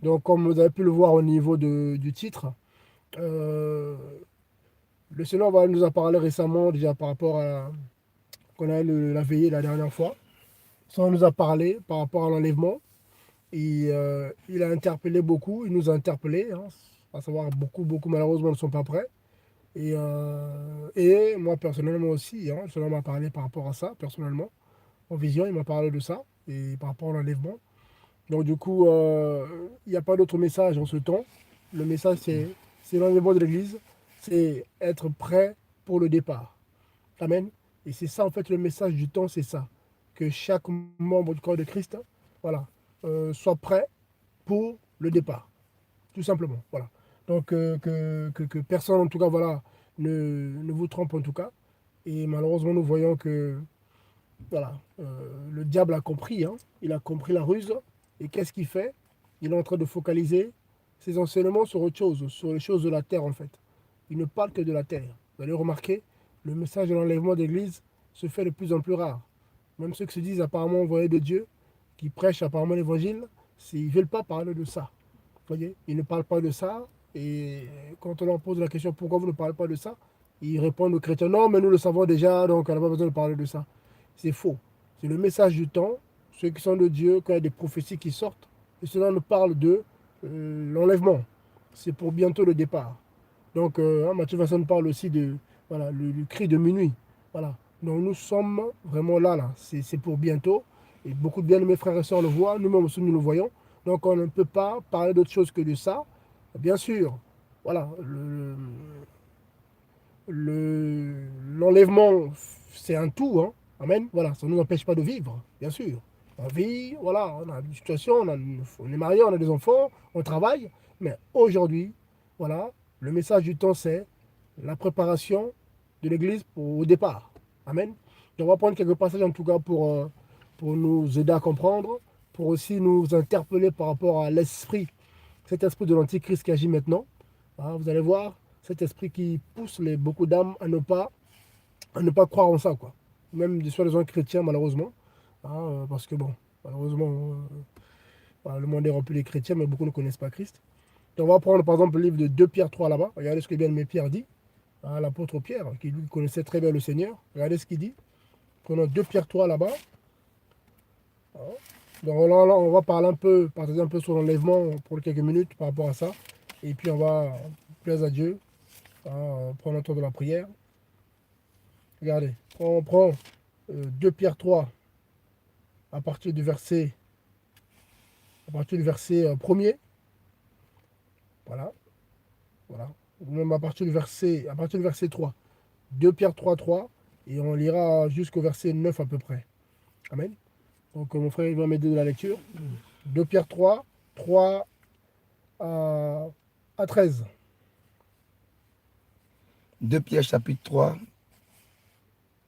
Donc, comme vous avez pu le voir au niveau du titre, euh, le Seigneur nous a parlé récemment déjà par rapport à qu'on a eu la veillée la dernière fois. Ça nous a parlé par rapport à l'enlèvement. Et il a interpellé beaucoup, il nous a interpellés, hein, à savoir beaucoup malheureusement ne sont pas prêts. Et moi personnellement aussi, hein, le Seigneur m'a parlé par rapport à ça, personnellement. En vision, il m'a parlé de ça, et par rapport à l'enlèvement. Donc du coup, il n'y a pas d'autre message en ce temps. Le message, c'est l'enlèvement de l'Église, c'est être prêt pour le départ. Amen. Et c'est ça, en fait, le message du temps, c'est ça. Que chaque membre du corps de Christ, voilà, soit prêt pour le départ, tout simplement. Voilà. Donc, que personne, en tout cas, voilà, ne vous trompe, en tout cas. Et malheureusement, nous voyons que, voilà, le diable a compris, hein, il a compris la ruse. Et qu'est-ce qu'il fait? Il est en train de focaliser ses enseignements sur autre chose, sur les choses de la terre, en fait. Il ne parle que de la terre. Vous allez remarquer, le message de l'enlèvement d'église se fait de plus en plus rare. Même ceux qui se disent apparemment envoyés de Dieu, qui prêchent apparemment l'évangile, ils ne veulent pas parler de ça. Vous voyez, ils ne parlent pas de ça. Et quand on leur pose la question pourquoi vous ne parlez pas de ça, ils répondent aux chrétiens non, mais nous le savons déjà, donc on n'a pas besoin de parler de ça. C'est faux. C'est le message du temps. Ceux qui sont de Dieu, quand il y a des prophéties qui sortent, et cela nous parle de l'enlèvement. C'est pour bientôt le départ. Donc, Matthieu Vincent parle aussi de voilà, le cri de minuit. Voilà. Donc, nous sommes vraiment là. C'est pour bientôt. Et beaucoup de bien de mes frères et sœurs le voient. Nous-mêmes aussi, nous le voyons. Donc, on ne peut pas parler d'autre chose que de ça. Bien sûr, voilà, l'enlèvement, c'est un tout. Hein. Amen. Voilà, ça ne nous empêche pas de vivre, bien sûr. On vit, voilà, on a une situation, on est marié, on a des enfants, on travaille. Mais aujourd'hui, voilà, le message du temps, c'est la préparation de l'Église au départ. Amen. Et on va prendre quelques passages en tout cas pour nous aider à comprendre, pour aussi nous interpeller par rapport à l'esprit, cet esprit de l'Antichrist qui agit maintenant. Ah, vous allez voir, cet esprit qui pousse beaucoup d'âmes à ne pas croire en ça, quoi. Même des soi-disant chrétiens, malheureusement. Ah, parce que bon, malheureusement, voilà, le monde est rempli de chrétiens, mais beaucoup ne connaissent pas Christ. Et on va prendre par exemple le livre de 2 Pierre 3 là-bas. Regardez ce que bien aimé Pierre dit. Ah, l'apôtre Pierre, qui lui connaissait très bien le Seigneur. Regardez ce qu'il dit. Prenons 2 Pierre 3 là-bas. Ah. Donc là, on va parler un peu, partager un peu sur l'enlèvement pour quelques minutes par rapport à ça. Et puis on va, plaise à Dieu, prendre le temps de la prière. Regardez, on prend 2 Pierre 3 à partir du verset, premier. Voilà, voilà. Ou même à partir du verset 3. 2 Pierre 3 3. Et on lira jusqu'au verset 9 à peu près. Amen. Donc mon frère il va m'aider de la lecture. 2 Pierre 3 3 à, 13. 2 Pierre chapitre 3,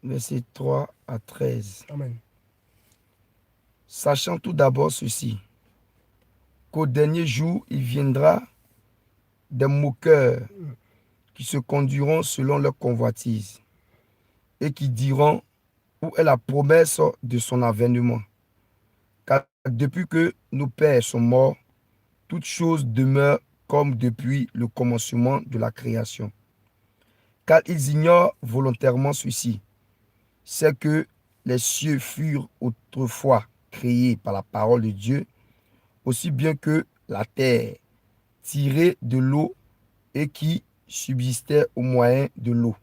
versets 3 à 13. Amen. Sachant tout d'abord ceci, qu'au dernier jour, il viendra des moqueurs qui se conduiront selon leur convoitise et qui diront où est la promesse de son avènement. Car depuis que nos pères sont morts, toutes choses demeurent comme depuis le commencement de la création. Car ils ignorent volontairement ceci, c'est que les cieux furent autrefois créés par la parole de Dieu, aussi bien que la terre, tirée de l'eau et qui subsistait au moyen de l'eau.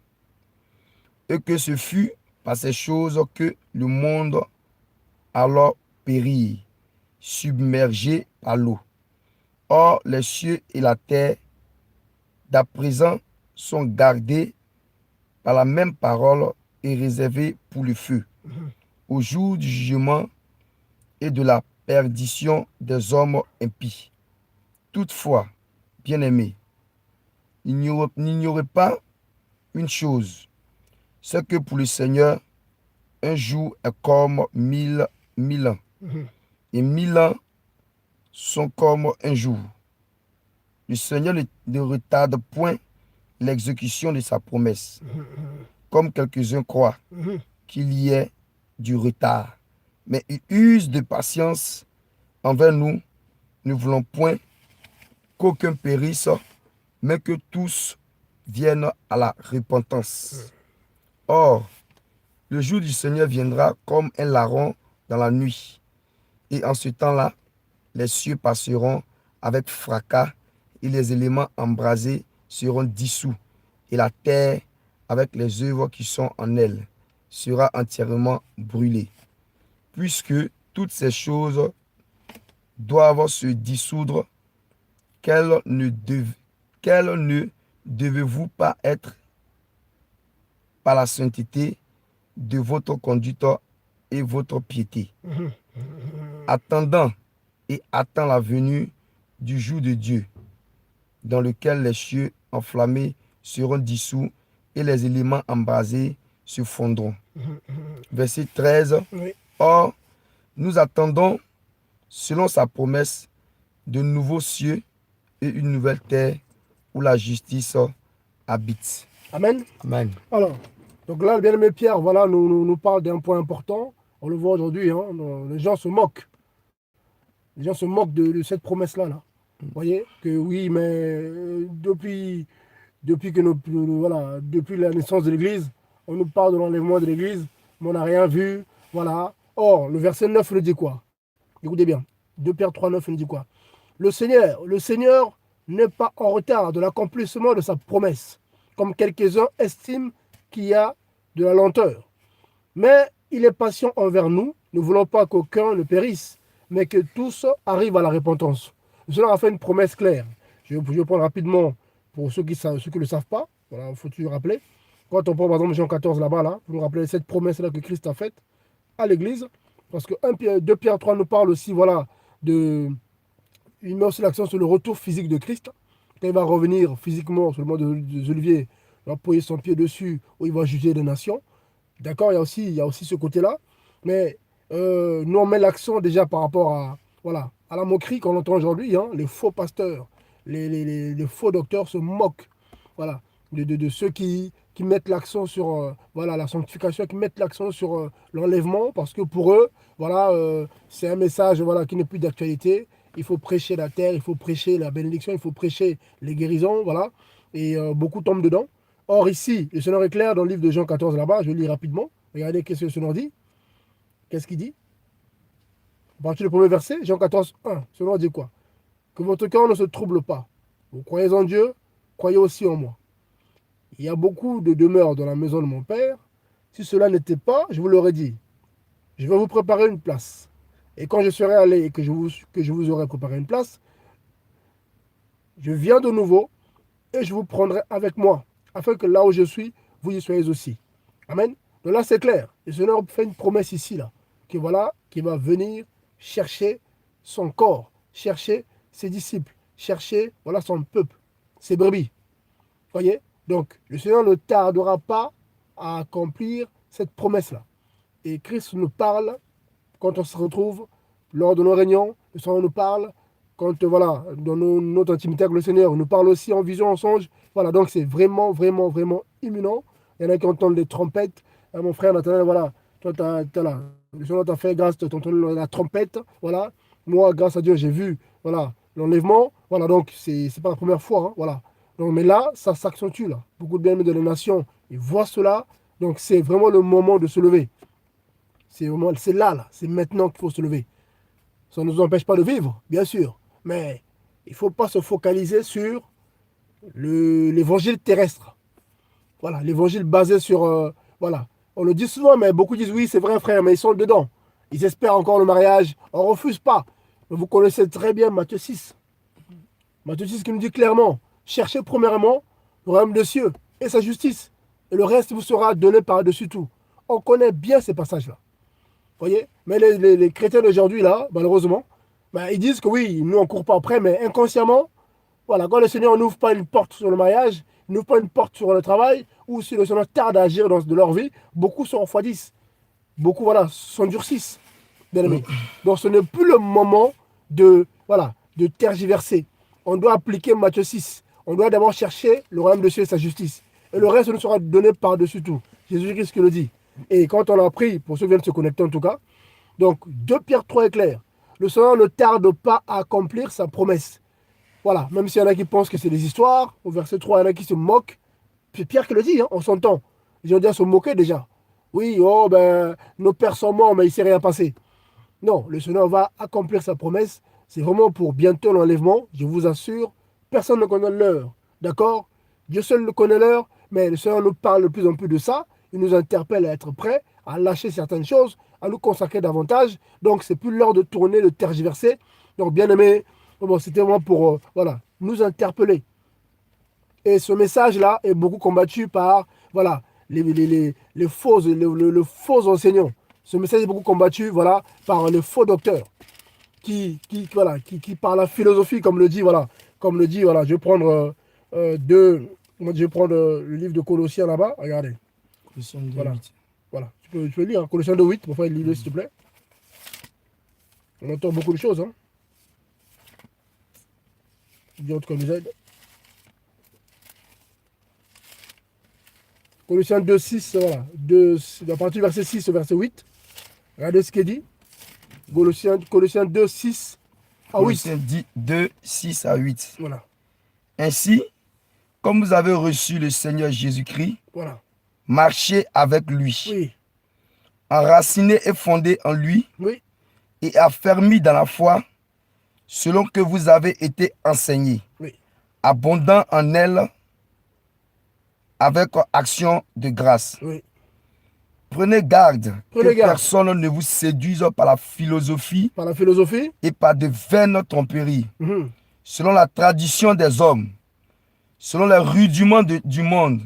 Et que ce fut par ces choses que le monde alors périt, submergé par l'eau. Or, les cieux et la terre, d'à présent, sont gardés par la même parole et réservés pour le feu, au jour du jugement et de la perdition des hommes impies. Toutefois, bien-aimés, n'ignorez pas une chose, c'est que pour le Seigneur, un jour est comme mille ans, et 1000 ans sont comme un jour. Le Seigneur ne retarde point l'exécution de sa promesse, comme quelques-uns croient qu'il y ait du retard. Mais il use de patience envers nous, ne voulons point qu'aucun périsse, mais que tous viennent à la repentance. Or, le jour du Seigneur viendra comme un larron dans la nuit. Et en ce temps-là, les cieux passeront avec fracas et les éléments embrasés seront dissous. Et la terre, avec les œuvres qui sont en elle, sera entièrement brûlée. Puisque toutes ces choses doivent se dissoudre, quelles ne devez-vous pas être par la sainteté de votre conduite et votre piété, attendant et attend la venue du jour de Dieu, dans lequel les cieux enflammés seront dissous et les éléments embrasés se fondront. Verset 13. Oui. Or, nous attendons, selon sa promesse, de nouveaux cieux et une nouvelle terre où la justice habite. Amen. Amen. Alors, donc là, le bien-aimé Pierre, voilà, nous parle d'un point important. On le voit aujourd'hui, hein, les gens se moquent. Les gens se moquent de cette promesse-là. Là. Vous voyez que oui, mais depuis la naissance de l'Église, on nous parle de l'enlèvement de l'Église, mais on n'a rien vu. Voilà. Or, le verset 9 nous dit quoi? Écoutez bien. 2 Pierre 3, 9 nous dit quoi? Le Seigneur n'est pas en retard de l'accomplissement de sa promesse, comme quelques-uns estiment qu'il y a de la lenteur. Mais il est patient envers nous, ne voulons pas qu'aucun ne périsse, mais que tous arrivent à la repentance. Le Seigneur a fait une promesse claire. Je vais prendre rapidement pour ceux qui ne le savent pas. Voilà, il faut toujours rappeler. Quand on prend par exemple Jean 14 là-bas, là, vous nous rappelez cette promesse-là que Christ a faite à l'Église. Parce que 2 Pierre 3 nous parle aussi, voilà, il met aussi l'accent sur le retour physique de Christ. Quand il va revenir physiquement sur le mont des Oliviers, il va poser son pied dessus, où il va juger les nations. D'accord, il y a aussi ce côté-là. Mais nous, on met l'accent déjà par rapport à la moquerie qu'on entend aujourd'hui. Hein, les faux pasteurs, les faux docteurs se moquent voilà, de ceux qui mettent l'accent sur la sanctification, qui mettent l'accent sur l'enlèvement, parce que pour eux, voilà, c'est un message voilà, qui n'est plus d'actualité. Il faut prêcher la terre, il faut prêcher la bénédiction, il faut prêcher les guérisons, voilà. Et beaucoup tombent dedans. Or ici, le Seigneur est clair dans le livre de Jean 14 là-bas, je lis rapidement. Regardez qu'est-ce que le Seigneur dit. Qu'est-ce qu'il dit? À partir du premier verset, Jean 14, 1, le Seigneur dit quoi? Que votre cœur ne se trouble pas. Vous croyez en Dieu, croyez aussi en moi. Il y a beaucoup de demeures dans la maison de mon Père. Si cela n'était pas, je vous l'aurais dit. Je vais vous préparer une place. Et quand je serai allé et que je vous aurai préparé une place, je viens de nouveau et je vous prendrai avec moi, afin que là où je suis, vous y soyez aussi. Amen. Donc là, c'est clair. Le Seigneur fait une promesse ici, là, qui va venir chercher son corps, chercher ses disciples, chercher voilà, son peuple, ses brebis. Voyez? Donc, le Seigneur ne tardera pas à accomplir cette promesse-là. Et Christ nous parle quand on se retrouve lors de nos réunions. Le Seigneur nous parle quand, voilà, dans notre intimité avec le Seigneur. Il nous parle aussi en vision, en songe. Voilà, donc c'est vraiment, vraiment, vraiment imminent. Il y en a qui entendent les trompettes. Mon frère Nathanaël, voilà, toi, là. Le Seigneur t'a fait grâce, tu entends la trompette. Voilà. Moi, grâce à Dieu, j'ai vu voilà, l'enlèvement. Voilà, donc c'est pas la première fois. Hein, voilà. Donc, mais là, ça s'accentue. Là. Beaucoup de bien-aimés de la nation, ils voient cela. Donc, c'est vraiment le moment de se lever. C'est là, c'est maintenant qu'il faut se lever. Ça ne nous empêche pas de vivre, bien sûr. Mais il ne faut pas se focaliser sur l'évangile terrestre. Voilà, l'évangile basé sur... voilà. On le dit souvent, mais beaucoup disent oui, c'est vrai, frère, mais ils sont dedans. Ils espèrent encore le mariage. On ne refuse pas. Mais vous connaissez très bien Matthieu 6. Matthieu 6 qui nous dit clairement, cherchez premièrement le royaume des cieux et sa justice. Et le reste vous sera donné par-dessus tout. On connaît bien ces passages-là. Vous voyez? Mais les chrétiens d'aujourd'hui, là, malheureusement, ben, ils disent que oui, nous, on ne court pas après, mais inconsciemment, voilà, quand le Seigneur n'ouvre pas une porte sur le mariage, n'ouvre pas une porte sur le travail, ou si le Seigneur tarde à agir dans leur vie, beaucoup sont en x10. Beaucoup, voilà, s'endurcissent, bien aimés. Donc, ce n'est plus le moment de tergiverser. On doit appliquer Matthieu 6. On doit d'abord chercher le royaume de Dieu et sa justice. Et le reste nous sera donné par-dessus tout. Jésus-Christ qui le dit. Et quand on a appris, pour ceux qui viennent se connecter en tout cas, donc 2 Pierre 3 est clair. Le Seigneur ne tarde pas à accomplir sa promesse. Voilà, même s'il y en a qui pensent que c'est des histoires, au verset 3, il y en a qui se moquent. C'est Pierre qui le dit, hein, on s'entend. Ils ont déjà se moquer déjà. Oui, oh ben, nos pères sont morts, mais il ne s'est rien passé. Non, le Seigneur va accomplir sa promesse. C'est vraiment pour bientôt l'enlèvement, je vous assure. Personne ne connaît l'heure. D'accord? Dieu seul le connaît l'heure, mais le Seigneur nous parle de plus en plus de ça. Il nous interpelle à être prêts, à lâcher certaines choses, à nous consacrer davantage. Donc, c'est plus l'heure de tourner, de tergiverser. Donc, bien aimé, bon, c'était vraiment pour voilà, nous interpeller. Et ce message-là est beaucoup combattu par voilà, les faux, le faux enseignants. Ce message est beaucoup combattu voilà, par les faux docteurs voilà, qui par la philosophie, comme le dit, voilà, je vais prendre je vais prendre le livre de Colossiens là-bas, regardez, Colossiens 2, voilà, 8. voilà, tu peux lire, hein, Colossiens 2.8, mon frère, lis-le s'il te plaît. On entend beaucoup de choses, hein. Dieu en tout cas nous aide. Colossiens 2.6, voilà, à partir du verset 6 au verset 8, regardez ce qu'il dit. Colossiens 2.6 à 8. Colossiens 2, 6 à 8. Voilà, Ainsi, comme vous avez reçu le Seigneur Jésus-Christ, voilà, marchez avec lui, oui, enracinés et fondés en lui, oui, et affermis dans la foi, selon que vous avez été enseigné, oui, abondant en elle, avec action de grâce. oui. Prenez garde Prenez que garde. personne ne vous séduise par la philosophie Par la philosophie, et par de vaines tromperies, mhm, selon la tradition des hommes, selon les rudiments du monde,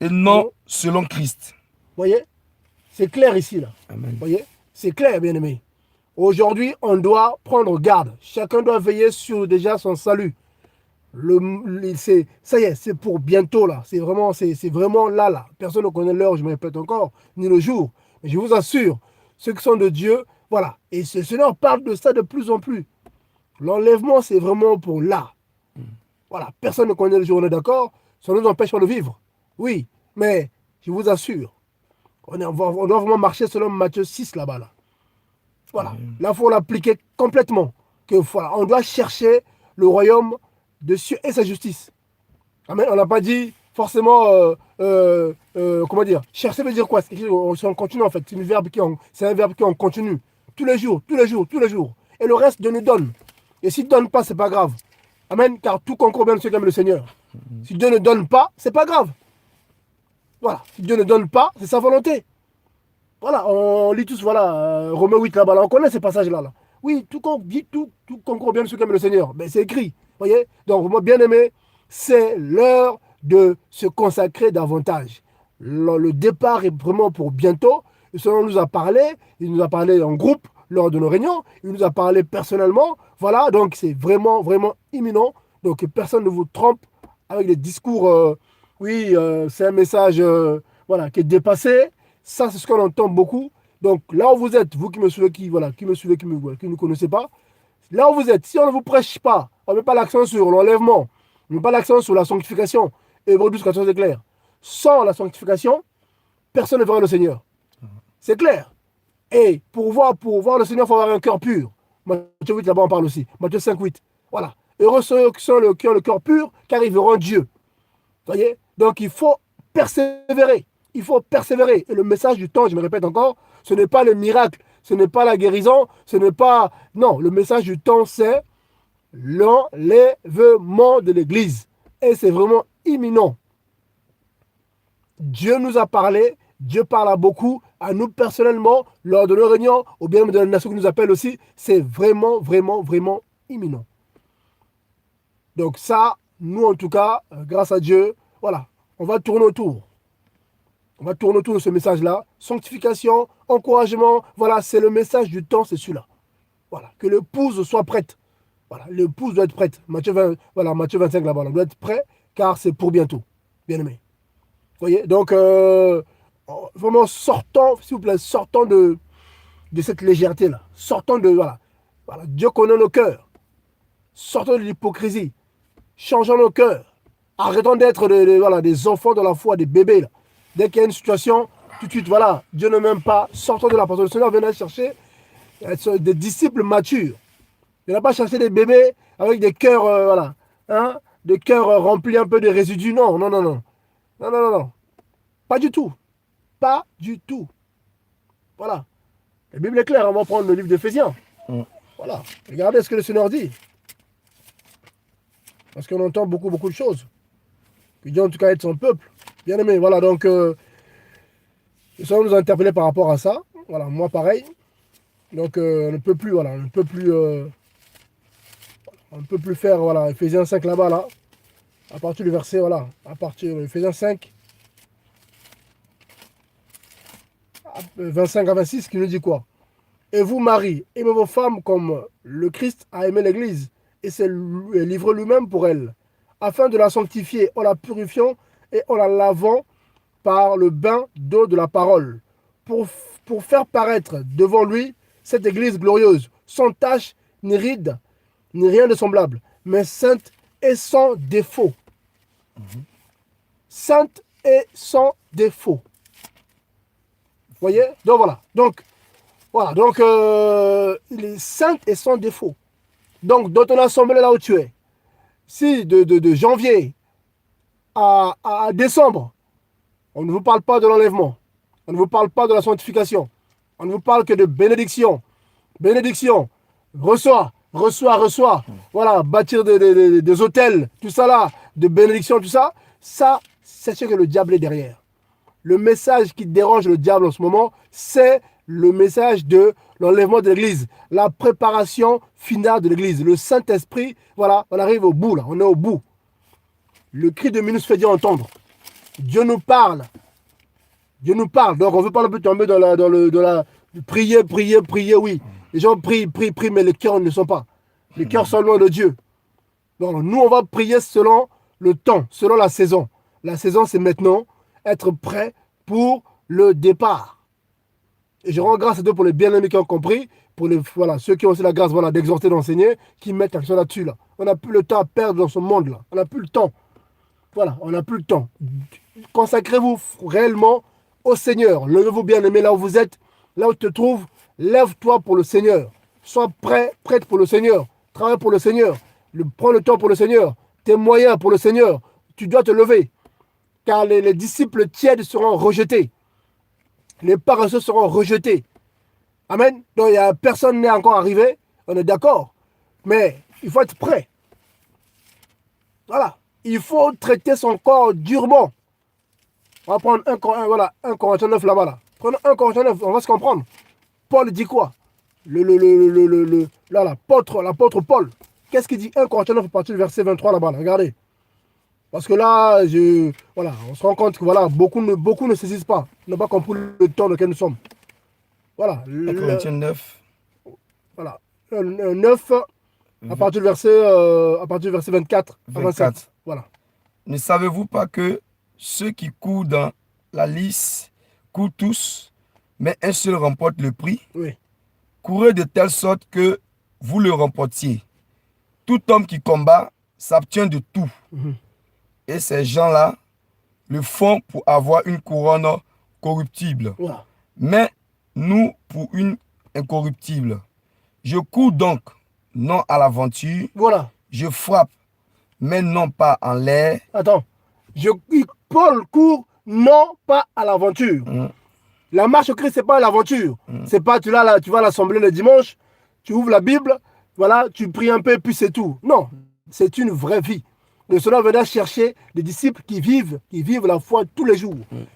et non non. selon Christ. Voyez, c'est clair ici, là. Amen. Voyez, c'est clair, bien aimé. Aujourd'hui, on doit prendre garde. Chacun doit veiller sur déjà son salut. Ça y est, c'est pour bientôt, là. C'est vraiment là, là. Personne ne connaît l'heure, je me répète encore, ni le jour. Mais je vous assure, ceux qui sont de Dieu, voilà. Et ce Seigneur parle de ça de plus en plus. L'enlèvement, c'est vraiment pour là. Voilà, personne ne connaît le jour, on est d'accord. Ça ne nous empêche pas de vivre. Oui, mais je vous assure, on doit vraiment marcher selon Matthieu 6 là-bas. Là. Voilà. Là, il faut l'appliquer complètement. Voilà, on doit chercher le royaume de Dieu et sa justice. Amen. On n'a pas dit forcément, comment dire, chercher veut dire quoi? C'est en continu en fait. C'est un verbe qui est en continu. Tous les jours, tous les jours, tous les jours. Et le reste, Dieu nous donne. Et s'il ne donne pas, c'est pas grave. Amen. Car tout concourt bien de ceux qui aiment le Seigneur. Si Dieu ne donne pas, c'est pas grave. Voilà. Si Dieu ne donne pas, c'est sa volonté. Voilà, on lit tous, voilà, Romains 8 là-bas, là, on connaît ces passages-là. Là. Oui, tout concourt bien de ceux qui aiment le Seigneur. Mais c'est écrit, voyez. Donc, moi, bien aimé, c'est l'heure de se consacrer davantage. Le départ est vraiment pour bientôt. Le Seigneur nous a parlé, il nous a parlé en groupe lors de nos réunions, il nous a parlé personnellement. Voilà, donc c'est vraiment, vraiment imminent. Donc, que personne ne vous trompe avec des discours, oui, c'est un message voilà, qui est dépassé. Ça, c'est ce qu'on entend beaucoup. Donc, là où vous êtes, vous qui me suivez, qui ne connaissez pas, là où vous êtes, si on ne vous prêche pas, on ne met pas l'accent sur l'enlèvement, on ne met pas l'accent sur la sanctification, Hébreux 12, 14 est clair. Sans la sanctification, personne ne verra le Seigneur. C'est clair. Et pour voir le Seigneur, il faut avoir un cœur pur. Matthieu 8, là-bas, on parle aussi. Matthieu 5, 8. Voilà. Heureux ceux qui ont le cœur pur, car ils verront Dieu. Vous voyez? Donc, il faut persévérer. Il faut persévérer. Et le message du temps, je me répète encore, ce n'est pas le miracle, ce n'est pas la guérison, ce n'est pas... Non, le message du temps, c'est l'enlèvement de l'Église. Et c'est vraiment imminent. Dieu nous a parlé, Dieu parle à beaucoup, à nous personnellement, lors de nos réunions, ou bien de la nation qui nous appelle aussi. C'est vraiment, vraiment, vraiment imminent. Donc ça, nous en tout cas, grâce à Dieu, voilà, on va tourner autour. On va tourner autour de ce message-là. Sanctification, encouragement, voilà, c'est le message du temps, c'est celui-là. Voilà, que l'épouse soit prête. Voilà, l'épouse doit être prête. Matthieu 25 là-bas, on doit être prêt, car c'est pour bientôt. Bien aimé. Vous voyez, donc, vraiment, sortons, s'il vous plaît, sortons de cette légèreté-là. Sortons de, voilà. Dieu connaît nos cœurs. Sortons de l'hypocrisie. Changeons nos cœurs. Arrêtons d'être des enfants de la foi, des bébés, là. Dès qu'il y a une situation, tout de suite, voilà, Dieu ne m'aime pas, sortons de là. Parce que le Seigneur vient chercher des disciples matures. Il n'a pas cherché des bébés avec des cœurs, voilà, hein, des cœurs remplis un peu de résidus. Non, non, non, non. Non, non, non, non. Pas du tout. Pas du tout. Voilà. La Bible est claire, on va prendre le livre d'Éphésiens. Mm. Voilà. Regardez ce que le Seigneur dit. Parce qu'on entend beaucoup, beaucoup de choses. Que Dieu, en tout cas, aide son peuple. Bien aimé, voilà. Donc, le Seigneur nous a interpellés par rapport à ça. Voilà, moi, pareil. Donc, on ne peut plus, voilà, on ne peut plus faire, voilà, Éphésiens 5 là-bas, là. À partir du verset, voilà, à partir de Éphésiens 5, 25 à 26, qui nous dit quoi? Et vous, maris, aimez vos femmes comme le Christ a aimé l'Église et s'est livré lui-même pour elle, afin de la sanctifier en la purifiant et en la lavant par le bain d'eau de la parole, pour, pour faire paraître devant lui cette Église glorieuse, sans tache ni ride, ni rien de semblable, mais sainte et sans défaut. Sainte et sans défaut. Vous voyez? Donc voilà. Donc, il est sainte et sans défaut. Donc, dans ton assemblée là où tu es, si de janvier à décembre, on ne vous parle pas de l'enlèvement, on ne vous parle pas de la sanctification, on ne vous parle que de bénédiction. Bénédiction, reçois. Voilà, bâtir des hôtels, tout ça là, de bénédiction, tout ça, sachez que le diable est derrière. Le message qui dérange le diable en ce moment, c'est le message de l'enlèvement de l'Église, la préparation finale de l'Église. Le Saint-Esprit, voilà, on arrive au bout là, on est au bout. Le cri de Minus fait Dieu entendre. Dieu nous parle. Dieu nous parle. Donc on ne veut pas non plus tomber dans la prier, oui. Les gens prient, mais les cœurs ne sont pas. Les cœurs sont loin de Dieu. Donc nous, on va prier selon le temps, selon la saison. La saison, c'est maintenant être prêt pour le départ. Et je rends grâce à Dieu pour les bien-aimés qui ont compris, pour les, voilà, ceux qui ont aussi la grâce, voilà, d'exhorter, d'enseigner, qui mettent l'action là-dessus. Là. On n'a plus le temps à perdre dans ce monde-là. On n'a plus le temps. Voilà, on n'a plus le temps. Consacrez-vous réellement au Seigneur. Levez-vous bien-aimés là où vous êtes, là où tu te trouves. Lève-toi pour le Seigneur. Sois prête pour le Seigneur. Travaille pour le Seigneur. Prends le temps pour le Seigneur. Tes moyens pour le Seigneur. Tu dois te lever. Car les disciples tièdes seront rejetés. Les paresseux seront rejetés. Amen. Donc, personne n'est encore arrivé. On est d'accord. Mais il faut être prêt. Voilà. Il faut traiter son corps durement. On va prendre 1 Corinthiens 9 là-bas. Là. Prenons 1 Corinthiens 9, on va se comprendre. Paul dit quoi? L'apôtre Paul. Qu'est-ce qu'il dit? 1 Corinthiens 9 à partir du verset 23 là-bas. Là. Regardez. Parce que là, voilà, on se rend compte que voilà, beaucoup ne saisissent pas. N'ont pas compris le temps dans lequel nous sommes. Voilà. 1 Corinthiens 9. Voilà. 9 à partir du verset 24 à 27. Voilà. Ne savez-vous pas que ceux qui courent dans la lice courent tous, mais un seul remporte le prix? Oui. Courez de telle sorte que vous le remportiez. Tout homme qui combat s'abstient de tout. Et ces gens-là le font pour avoir une couronne corruptible. Voilà. Mais nous, pour une incorruptible. Je cours donc, non à l'aventure. Voilà. Je frappe, mais non pas en l'air. Attends. Paul court non pas à l'aventure. La marche au Christ, c'est pas l'aventure. C'est pas tu vas à l'assemblée le dimanche, tu ouvres la Bible, voilà, tu pries un peu, puis c'est tout. Non, c'est une vraie vie. De cela viendra chercher des disciples qui vivent la foi tous les jours,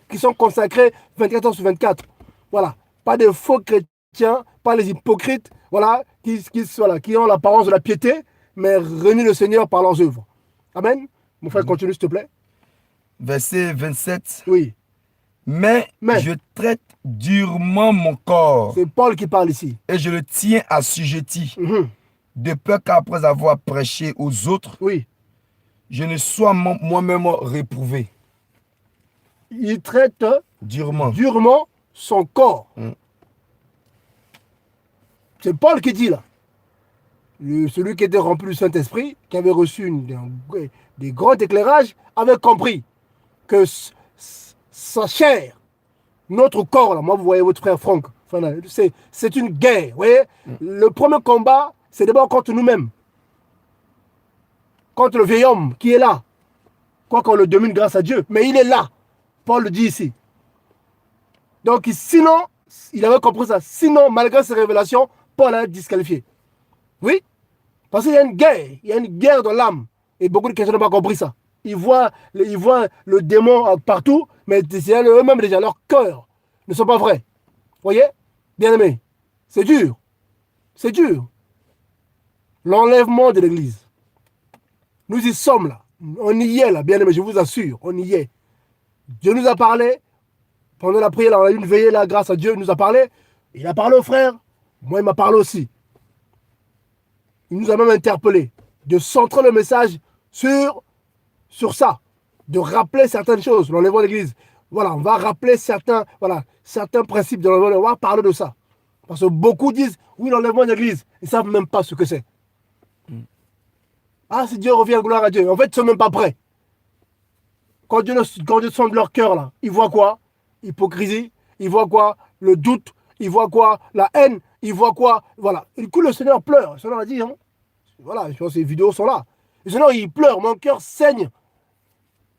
qui sont consacrés 24 heures sur 24. Voilà. Pas des faux chrétiens, pas les hypocrites, voilà, qui ont l'apparence de la piété, mais renient le Seigneur par leurs œuvres. Amen. Mon frère, continue, s'il te plaît. Verset 27. Oui. Mais je traite durement mon corps. C'est Paul qui parle ici. Et je le tiens assujetti. De peur qu'après avoir prêché aux autres, oui, je ne sois moi-même réprouvé. Il traite durement son corps. C'est Paul qui dit là. Celui qui était rempli du Saint-Esprit, qui avait reçu des grands éclairages, avait compris que sa chair, notre corps, là, moi vous voyez votre frère Franck, c'est une guerre. Vous voyez, le premier combat, c'est d'abord contre nous-mêmes. contre le vieil homme qui est là. Quoi qu'on le domine grâce à Dieu, mais il est là. Paul le dit ici. Donc, sinon, il avait compris ça. Sinon, malgré ces révélations, Paul a disqualifié. Oui, parce qu'il y a une guerre. Il y a une guerre dans l'âme. Et beaucoup de chrétiens n'ont pas compris ça. Ils voient le démon partout, mais eux-mêmes déjà, leur cœur ne sont pas vrais. Vous voyez, bien aimé, c'est dur. C'est dur. L'enlèvement de l'Église. Nous y sommes là. On y est là, bien aimé, je vous assure, on y est. Dieu nous a parlé. Pendant la prière, on a eu une veillée là, grâce à Dieu, il nous a parlé. Il a parlé aux frères. Moi, il m'a parlé aussi. Il nous a même interpellé de centrer le message sur ça, de rappeler certaines choses, l'enlèvement de l'Église. Voilà, on va rappeler certains principes de l'enlèvement. On va parler de ça. Parce que beaucoup disent, oui, l'enlèvement de l'Église, ils ne savent même pas ce que c'est. Ah, si Dieu revient, gloire à Dieu. En fait, ils ne sont même pas prêts. Quand Dieu sonde leur cœur, là, ils voient quoi? Hypocrisie. Ils voient quoi? Le doute. Ils voient quoi? La haine. Ils voient quoi? Voilà. Et du coup, le Seigneur pleure. Le Seigneur a dit, hein? Voilà, je pense que ces vidéos sont là. Le Seigneur, il pleure. Mon cœur saigne.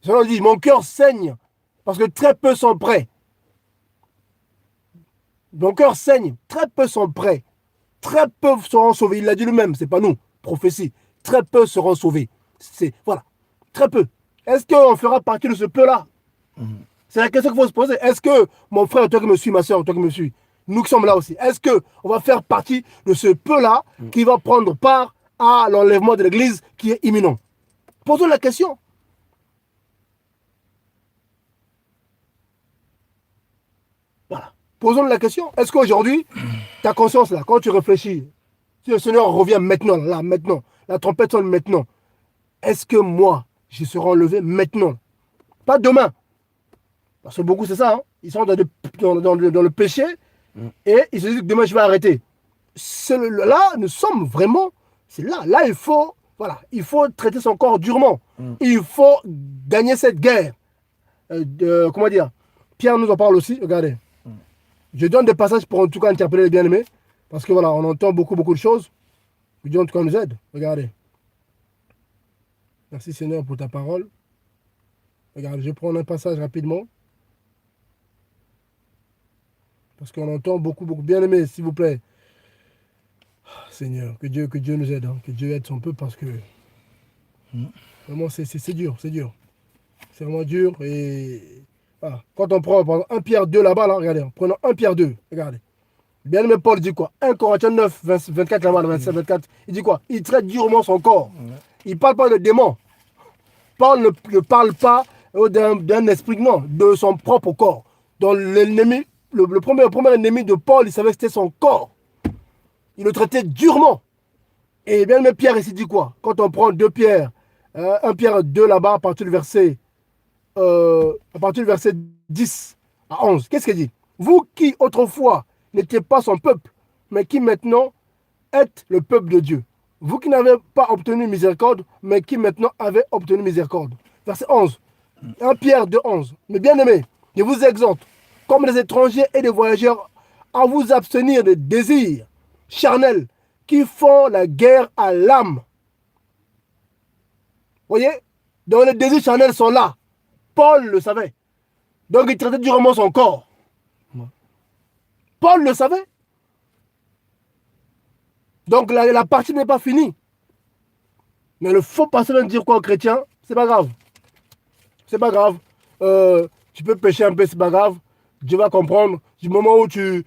Le Seigneur dit, mon cœur saigne. Parce que très peu sont prêts. Mon cœur saigne. Très peu sont prêts. Très peu seront sauvés. Il l'a dit lui-même, c'est pas nous. Prophétie. Très peu seront sauvés. Voilà. Très peu. Est-ce qu'on fera partie de ce peu-là? C'est la question qu'il faut se poser. Est-ce que, mon frère, toi qui me suis, ma soeur, toi qui me suis, nous qui sommes là aussi, est-ce qu'on va faire partie de ce peu-là qui va prendre part à l'enlèvement de l'Église qui est imminent? Posons la question. Voilà. Posons la question. Est-ce qu'aujourd'hui, ta conscience là, quand tu réfléchis, si le Seigneur revient maintenant, là, maintenant, la trompette sonne maintenant, est-ce que moi, je serai enlevé maintenant? Pas demain. Parce que beaucoup, c'est ça. Hein? Ils sont dans le péché et ils se disent que demain, je vais arrêter. Là, nous sommes vraiment... C'est là. Là, il faut traiter son corps durement. Il faut gagner cette guerre. Comment dire? Pierre nous en parle aussi. Regardez. Je donne des passages pour en tout cas interpeller les bien-aimés. Parce que voilà, on entend beaucoup de choses. Que Dieu en tout cas nous aide. Regardez. Merci Seigneur pour ta parole. Regardez, je vais prendre un passage rapidement. Parce qu'on entend beaucoup. Bien-aimés, s'il vous plaît. Seigneur, que Dieu nous aide. Hein, que Dieu aide son peuple parce que vraiment c'est dur. C'est vraiment dur. Et voilà. Quand on prend par exemple, 1 Pierre 2 là-bas, là, regardez, prenons 1 Pierre 2, regardez. Bien-aimé Paul dit quoi? 1 Corinthiens 9, 24 là-bas, 27, 24. Il dit quoi? Il traite durement son corps. Il ne parle pas de démons. Paul ne parle pas d'un esprit, non, de son propre corps. Donc l'ennemi, le premier ennemi de Paul, il savait que c'était son corps. Il le traitait durement. Et bien aimé Pierre ici dit quoi? Quand on prend 2 Pierre, 1 Pierre 2 là-bas, à partir du verset 10 à 11, qu'est-ce qu'il dit? Vous qui autrefois n'étiez pas son peuple, mais qui maintenant êtes le peuple de Dieu. Vous qui n'avez pas obtenu miséricorde, mais qui maintenant avez obtenu miséricorde. Verset 11. 1 Pierre 2, 11. Mais bien aimés, je vous exhorte, comme les étrangers et les voyageurs, à vous abstenir des désirs charnels qui font la guerre à l'âme. Vous voyez? Donc les désirs charnels sont là. Paul le savait. Donc il traitait durement son corps. Paul le savait. Donc la partie n'est pas finie. Mais le faux pasteur vient de dire quoi aux chrétiens? C'est pas grave. C'est pas grave. Tu peux pécher un peu, c'est pas grave. Dieu va comprendre. Du moment où tu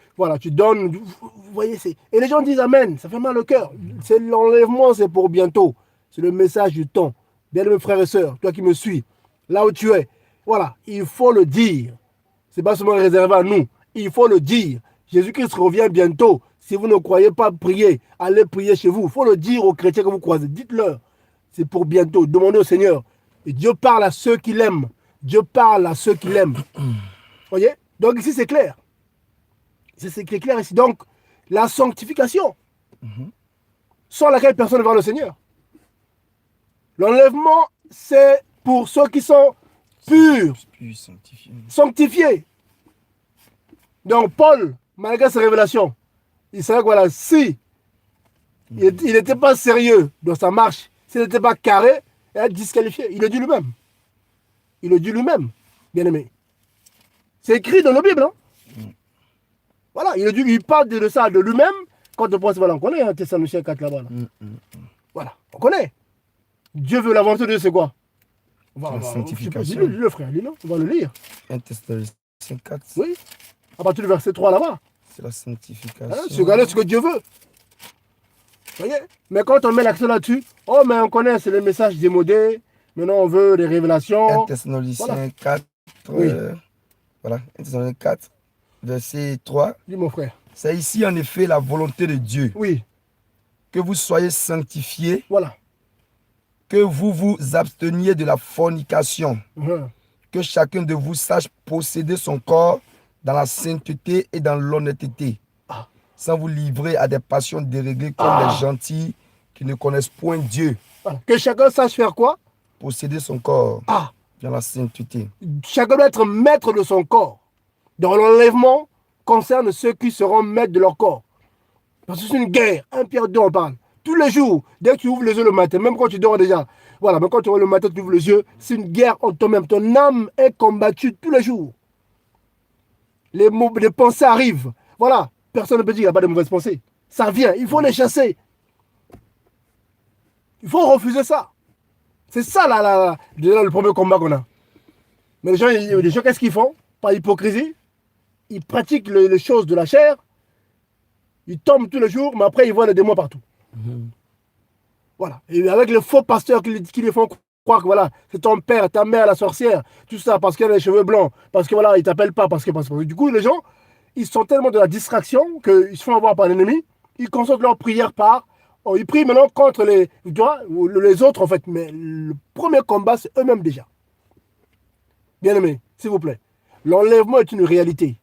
donnes. Vous voyez, et les gens disent Amen. Ça fait mal au cœur. C'est l'enlèvement, c'est pour bientôt. C'est le message du temps. Bien-aimés frères et sœurs, toi qui me suis, là où tu es, voilà, il faut le dire. C'est pas seulement réservé à nous. Il faut le dire. Jésus-Christ revient bientôt. Si vous ne croyez pas prier, allez prier chez vous. Il faut le dire aux chrétiens que vous croisez. Dites-leur. C'est pour bientôt. Demandez au Seigneur. Et Dieu parle à ceux qui l'aiment. Dieu parle à ceux qui l'aiment. Vous voyez? Donc ici, c'est clair. C'est clair ici. Donc, la sanctification, sans laquelle personne ne verra le Seigneur. L'enlèvement, c'est pour ceux qui sont purs, sanctifiés. Donc, Paul, malgré ses révélations, il savait que voilà, si il n'était pas sérieux dans sa marche, s'il n'était pas carré, et être disqualifié. Il le dit lui-même. Il le dit lui-même, bien aimé. C'est écrit dans la Bible. Hein? Voilà, il parle de ça de lui-même. Quand on pense, voilà, on connaît Thessaloniciens 4 là-bas. Là. Voilà, on connaît. Dieu veut la volonté de Dieu, c'est quoi? La sanctification. Dis-le, frère, dis-le, on va le lire. 1 Thessaloniciens 4. Oui, à partir du verset 3 là-bas. C'est la sanctification. Hein, c'est regarder ce que Dieu veut. Vous voyez? Mais quand on met l'accent là-dessus, oh, mais on connaît, c'est les messages démodés. Maintenant, on veut des révélations. 1 Thessaloniciens Voilà. 4. Oui. Voilà, 1 Thessaloniciens 4, verset 3. Dis, mon frère. C'est ici, en effet, la volonté de Dieu. Oui, Que vous soyez sanctifiés, voilà. que vous vous absteniez de la fornication, Mhm. que chacun de vous sache posséder son corps dans la sainteté et dans l'honnêteté, Ah. sans vous livrer à des passions déréglées comme les gentils qui ne connaissent point Dieu. Voilà. Que chacun sache faire quoi? Posséder son corps Ah, dans la sainteté. chacun doit être maître de son corps. Dans l'enlèvement, concerne ceux qui seront maîtres de leur corps. Parce que c'est une guerre. 1 Pierre 2, on parle. Tous les jours, dès que tu ouvres les yeux le matin, même quand tu dors déjà, voilà, même quand tu ouvres le matin, tu ouvres les yeux, c'est une guerre en toi-même. Ton âme est combattue tous les jours. Les pensées arrivent. Voilà, personne ne peut dire qu'il n'y a pas de mauvaises pensées. Ça vient, il faut les chasser. Il faut refuser ça. C'est ça là, le premier combat qu'on a. Mais les gens qu'est-ce qu'ils font? Par hypocrisie, ils pratiquent les choses de la chair, ils tombent tous les jours, mais après ils voient les démons partout. Voilà. Et avec les faux pasteurs qui les font croire que voilà, c'est ton père, ta mère, la sorcière, tout ça, parce qu'elle a les cheveux blancs, parce que voilà, ils t'appellent pas, parce que du coup, les gens, ils sont tellement de la distraction qu'ils se font avoir par l'ennemi, ils concentrent leur prière par. Oh, ils prient maintenant contre les autres en fait, mais le premier combat, c'est eux-mêmes déjà. Bien aimé, s'il vous plaît. L'enlèvement est une réalité.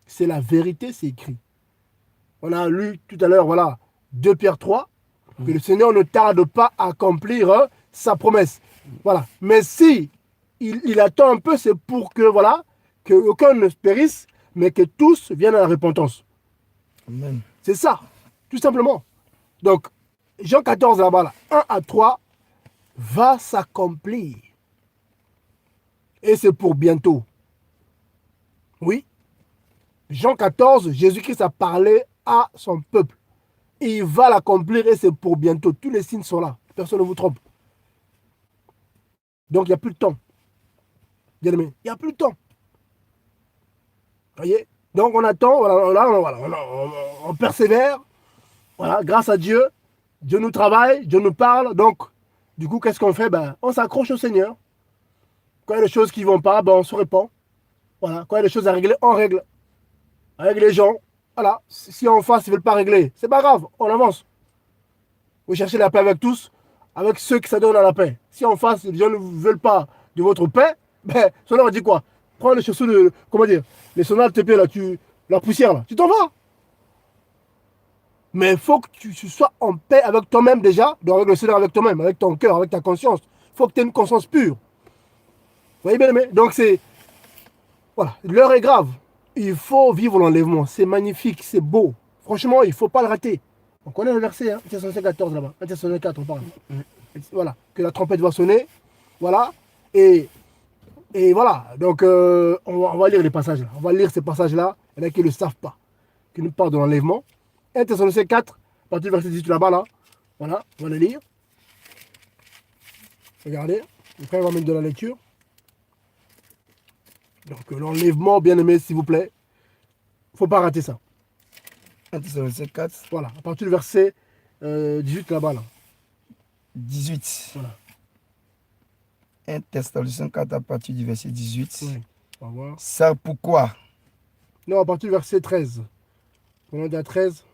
C'est la vérité, c'est écrit. On a lu tout à l'heure, voilà, 2 Pierre 3, que le Seigneur ne tarde pas à accomplir sa promesse. Voilà. Mais si il attend un peu, c'est pour que, voilà, que aucun ne périsse, mais que tous viennent à la repentance. Amen. C'est ça, tout simplement. Donc, Jean 14, là-bas, là, 1 à 3, va s'accomplir. Et c'est pour bientôt. Oui. Jean 14, Jésus-Christ a parlé à son peuple. Et il va l'accomplir et c'est pour bientôt. Tous les signes sont là. Personne ne vous trompe. Donc, il n'y a plus de temps. Bien aimé, il n'y a plus de temps. Voyez? Donc, on attend, on persévère. Voilà, grâce à Dieu. Dieu nous travaille, Dieu nous parle. Donc, du coup, qu'est-ce qu'on fait? On s'accroche au Seigneur. Quand il y a des choses qui ne vont pas, on se répand. Voilà. Quand il y a des choses à régler, on règle. Avec les gens. Voilà. Si en face, ils ne veulent pas régler, c'est pas grave, on avance. Vous cherchez la paix avec tous, avec ceux qui s'adonnent à la paix. Si en face, les gens ne veulent pas de votre paix, cela on dit quoi? Prends les chaussures de, comment dire, les sonales TP là, la poussière là, tu t'en vas. Mais il faut que tu sois en paix avec toi-même déjà, donc avec le Seigneur, avec toi-même, avec ton cœur, avec ta conscience. Il faut que tu aies une conscience pure. Vous voyez bien aimé? Donc c'est, voilà, l'heure est grave. Il faut vivre l'enlèvement. C'est magnifique, c'est beau. Franchement, il ne faut pas le rater. On connaît le verset, hein, 14 là-bas. 4, on parle. Voilà, que la trompette va sonner. Voilà. Et voilà. Donc, on va lire les passages là. On va lire ces passages-là. Il y en a qui ne le savent pas. Qui nous parlent de l'enlèvement. 1 Thessaloniciens 4, à partir du verset 18 là-bas. Là. Voilà, on va le lire. Regardez. Après, on va mettre de la lecture. Donc, l'enlèvement, bien aimé, s'il vous plaît. Il ne faut pas rater ça. 1 Thessaloniciens 4, Voilà, à partir du verset 18 là-bas. Là. 18. Voilà. 1 Thessaloniciens 4 à partir du verset 18. Oui, on va voir. C'est pourquoi, Non, à partir du verset 13. On est à 13.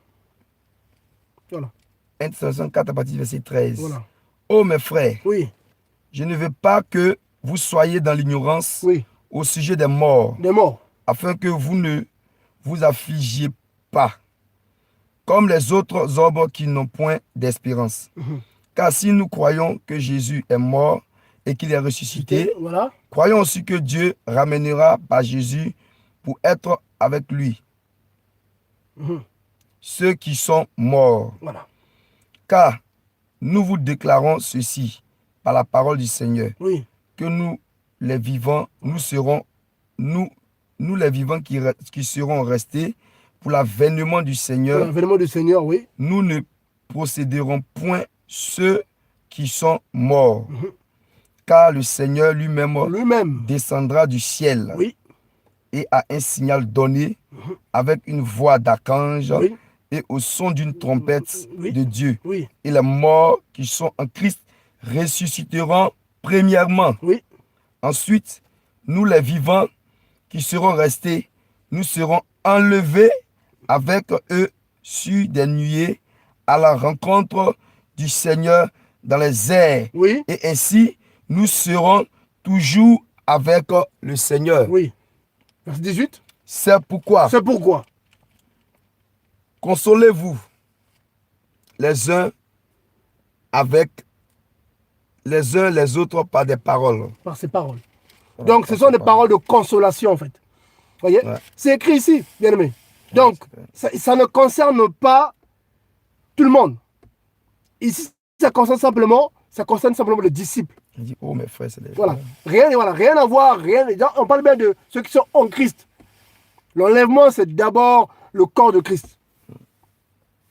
Voilà. 1 Thessaloniciens 4 à partir du verset 13. Voilà. Oh mes frères, Oui, je ne veux pas que vous soyez dans l'ignorance oui. au sujet des morts, Des morts. afin que vous ne vous affligiez pas, comme les autres hommes qui n'ont point d'espérance. Car si nous croyons que Jésus est mort et qu'il est ressuscité, Voilà. croyons aussi que Dieu ramènera par Jésus pour être avec lui ceux qui sont morts. Voilà. Car nous vous déclarons ceci, par la parole du Seigneur, Oui. que nous, les vivants, nous les vivants qui serons restés pour l'avènement du Pour Seigneur, l'avènement du Seigneur, oui. nous ne posséderons point ceux qui sont morts, Mhm. car le Seigneur lui-même Lui-même. descendra du ciel Oui. et a un signal donné avec une voix d'archange Oui. et au son d'une trompette Oui. de Dieu. Oui. Et les morts qui sont en Christ ressusciteront premièrement. Oui. Ensuite, nous les vivants qui serons restés, nous serons enlevés avec eux sur des nuées à la rencontre du Seigneur dans les airs. Oui. Et ainsi, nous serons toujours avec le Seigneur. Oui. Verset 18. C'est pourquoi, C'est pourquoi. consolez-vous les uns avec les uns les autres par des paroles. Par ces paroles. Donc, ce sont des paroles de consolation, en fait. Vous voyez? Ouais. C'est écrit ici, bien aimé. Donc, ça ne concerne pas tout le monde. Ici, ça concerne simplement les disciples. Il dit, oh mes frères, c'est des Voilà. Rien à voir. On parle bien de ceux qui sont en Christ. L'enlèvement, c'est d'abord le corps de Christ. Vous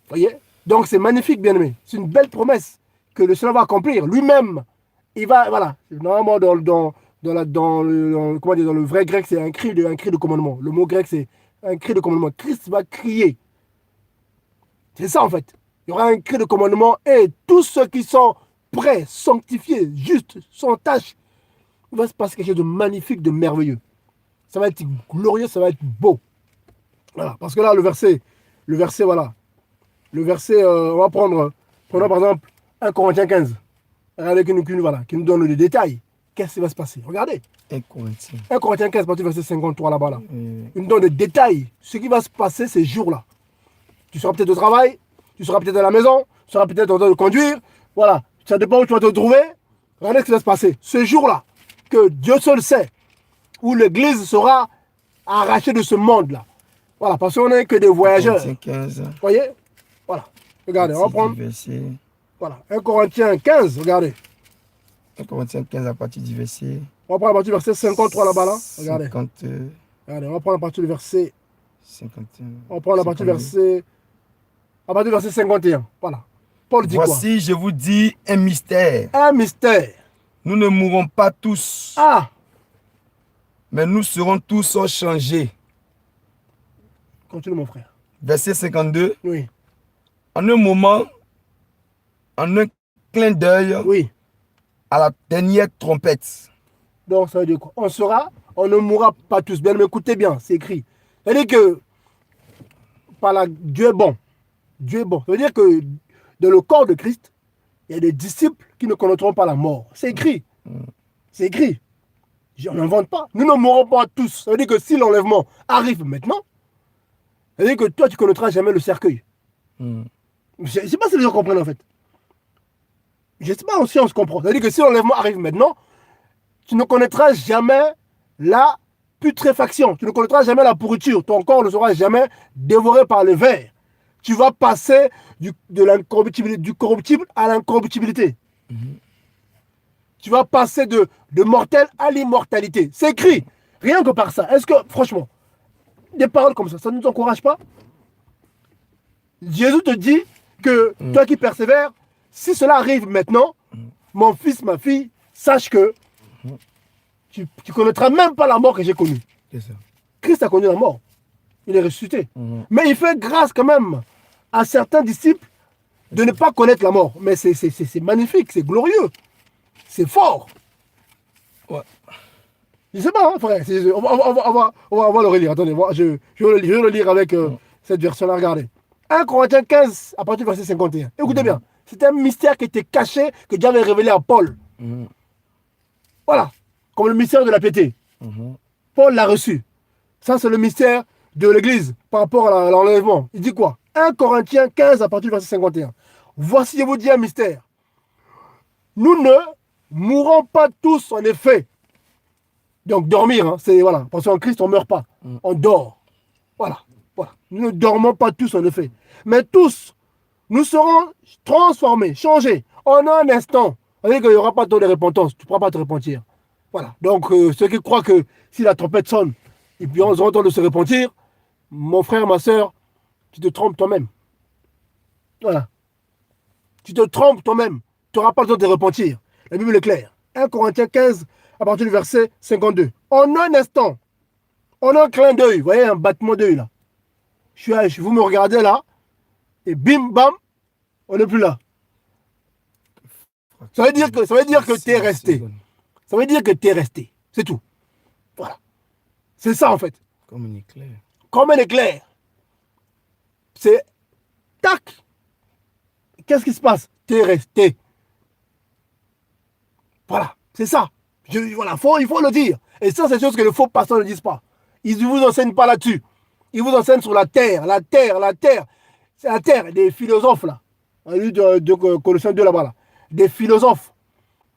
voyez? Donc, c'est magnifique, bien aimé. C'est une belle promesse que le Seigneur va accomplir. Lui-même, il va, voilà. Normalement, dans le vrai grec, c'est un cri de commandement. Le mot grec, c'est un cri de commandement. Christ va crier. C'est ça, en fait. Il y aura un cri de commandement et tous ceux qui sont prêts, sanctifiés, justes, sans tâche, il va se passer quelque chose de magnifique, de merveilleux. Ça va être glorieux, ça va être beau. Voilà. Parce que là, le verset, voilà. Le verset, on va prendre par exemple 1 Corinthiens 15. Regardez qui nous donne le détail. Qu'est-ce qui va se passer? Regardez. 1 Corinthiens. 1 Corinthiens 15, partie verset 53 là-bas. Là. Euh, Il nous donne le détail. Ce qui va se passer ces jours-là. Tu seras peut-être au travail, tu seras peut-être à la maison, tu seras peut-être en train de conduire. Voilà. Ça dépend où tu vas te trouver. Regardez ce qui va se passer. Ce jour-là, que Dieu seul sait, où l'Église sera arrachée de ce monde-là. Voilà, parce qu'on n'est que des voyageurs. 1 Corinthiens 15. Vous voyez? Voilà. Regardez, on va prendre. Verset, Voilà. 1 Corinthiens 15, regardez. 1 Corinthiens 15 à partir du verset. On va prendre à partir du verset 53 là-bas, là. Regardez. 50, Regardez, on va prendre à partir du verset. 51. On va prendre à partir du verset. À partir du verset 51. Voilà. Paul dit Voici, je vous dis un mystère. quoi? Un mystère. Nous ne mourrons pas tous, Ah! mais nous serons tous changés. Continue, mon frère. Verset 52. Oui. En un moment, en un clin d'œil, Oui. à la dernière trompette. Donc, ça veut dire quoi? On ne mourra pas tous. Bien, mais écoutez bien, c'est écrit. Ça veut dire que Dieu est bon. Dieu est bon. Ça veut dire que dans le corps de Christ, il y a des disciples qui ne connaîtront pas la mort. C'est écrit. C'est écrit. On n'invente pas. Nous ne mourrons pas tous. Ça veut dire que si l'enlèvement arrive maintenant, ça veut dire que toi, tu ne connaîtras jamais le cercueil. Mm. Je ne sais pas si les gens comprennent en fait. Je ne sais pas si on se comprend. Ça veut dire que si l'enlèvement arrive maintenant, tu ne connaîtras jamais la putréfaction. Tu ne connaîtras jamais la pourriture. Ton corps ne sera jamais dévoré par le ver. Tu vas passer du corruptible à l'incorruptibilité. Tu vas passer de mortel à l'immortalité. C'est écrit. Rien que par ça. Est-ce que, franchement, des paroles comme ça ne nous encourage pas? Jésus te dit que toi qui persévères, si cela arrive maintenant, mon fils, ma fille, sache que tu ne connaîtras même pas la mort que j'ai connue. C'est ça. Christ a connu la mort. Il est ressuscité. Mais il fait grâce quand même à certains disciples de ne pas connaître la mort. Mais c'est magnifique, c'est glorieux. C'est fort. Ouais. Je ne sais pas, hein, frère. On va le relire. Attendez, je vais le lire avec cette version-là. Regardez. 1 Corinthiens 15, à partir du verset 51. Écoutez bien. C'était un mystère qui était caché, que Dieu avait révélé à Paul. Voilà. Comme le mystère de la piété. Paul l'a reçu. Ça, c'est le mystère de l'Église par rapport à l'enlèvement. Il dit quoi? 1 Corinthiens 15, à partir du verset 51. Voici, je vous dis un mystère. Nous ne mourrons pas tous, en effet. Donc, dormir, hein, c'est, voilà. Parce qu'en Christ, on ne meurt pas. On dort. Voilà. Voilà. Nous ne dormons pas tous, en effet. Mais tous, nous serons transformés, changés, en un instant, On dit qu'il n'y aura pas de temps de repentance. Tu ne pourras pas te repentir. Voilà. Donc, ceux qui croient que si la trompette sonne, et puis on aura le temps de se repentir, mon frère, ma soeur, tu te trompes toi-même. Voilà. Tu te trompes toi-même. Tu n'auras pas le temps de te repentir. La Bible est claire. 1 Corinthiens 15, à partir du verset 52. En un instant, en un clin d'œil, vous voyez un battement d'œil là. Vous me regardez là, et bim, bam, on n'est plus là. Ça veut dire que tu es resté. Ça veut dire que tu es resté. C'est tout. Voilà. C'est ça en fait. Comme un éclair. Comme un éclair. C'est tac. Qu'est-ce qui se passe? Tu es resté. Voilà. C'est ça. Voilà. Il faut le dire. Et ça, c'est chose que les faux pasteurs ne disent pas. Ils ne vous enseignent pas là-dessus. Ils vous enseignent sur la terre. La terre, la terre. C'est la terre des philosophes là. On a lu de Colossiens 2 là-bas là. Des philosophes.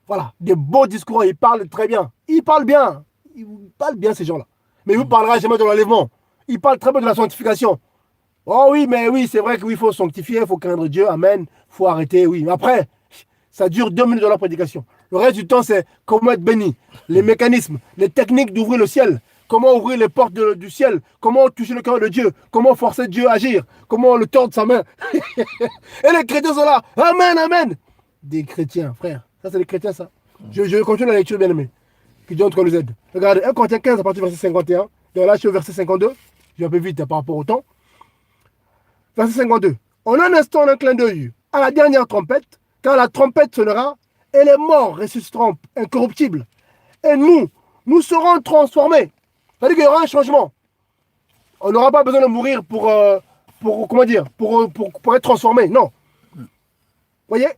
Voilà. Des beaux discours. Ils parlent très bien. Ils parlent bien. Ils parlent bien ces gens-là. Mais ils ne vous parlera jamais de l'enlèvement. Ils parlent très peu de la sanctification. Oh oui, mais oui, c'est vrai qu'il faut sanctifier, il faut craindre Dieu, amen, il faut arrêter, oui. Mais après, ça dure 2 minutes dans la prédication. Le reste du temps, c'est comment être béni, les mécanismes, les techniques d'ouvrir le ciel, comment ouvrir les portes du ciel, comment toucher le cœur de Dieu, comment forcer Dieu à agir, comment le tordre sa main. Et les chrétiens sont là, amen, amen. Des chrétiens, frère, ça c'est les chrétiens, ça. Je continue la lecture, bien aimé. Que Dieu entre nous aide. Regardez, 1 Corinthiens 15 à partir du verset 51. Donc là, je suis au verset 52. Je vais un peu vite par rapport au temps. Verset 52. En un instant, en un clin d'œil, à la dernière trompette, quand la trompette sonnera, et les morts ressusciteront incorruptibles. Et nous serons transformés. C'est-à-dire qu'il y aura un changement. On n'aura pas besoin de mourir pour être transformé. Non. Vous voyez?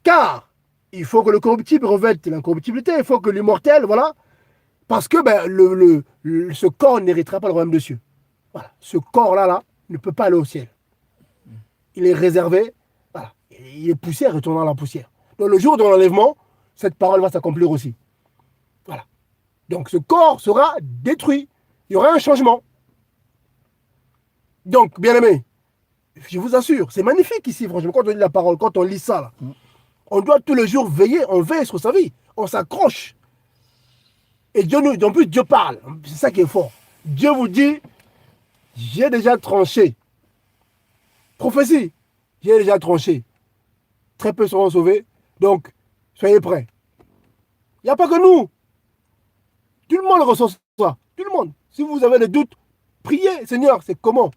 Car il faut que le corruptible revête l'incorruptibilité. Il faut que l'immortel, voilà. Parce que ce corps n'héritera pas le royaume des cieux. Voilà. Ce corps-là, ne peut pas aller au ciel. Il est réservé, voilà. Il est poussière, retournant à la poussière. Donc le jour de l'enlèvement, cette parole va s'accomplir aussi. Voilà. Donc ce corps sera détruit. Il y aura un changement. Donc, bien aimé, je vous assure, c'est magnifique ici, franchement, quand on lit la parole, quand on lit ça, là, on doit tous les jours veiller, on veille sur sa vie, on s'accroche. Et Dieu nous, en plus, Dieu parle. C'est ça qui est fort. Dieu vous dit, j'ai déjà tranché. Prophétie, j'ai déjà tranché. Très peu seront sauvés, donc soyez prêts. Il n'y a pas que nous. Tout le monde ressent ça. Tout le monde. Si vous avez des doutes, priez, Seigneur, c'est comment?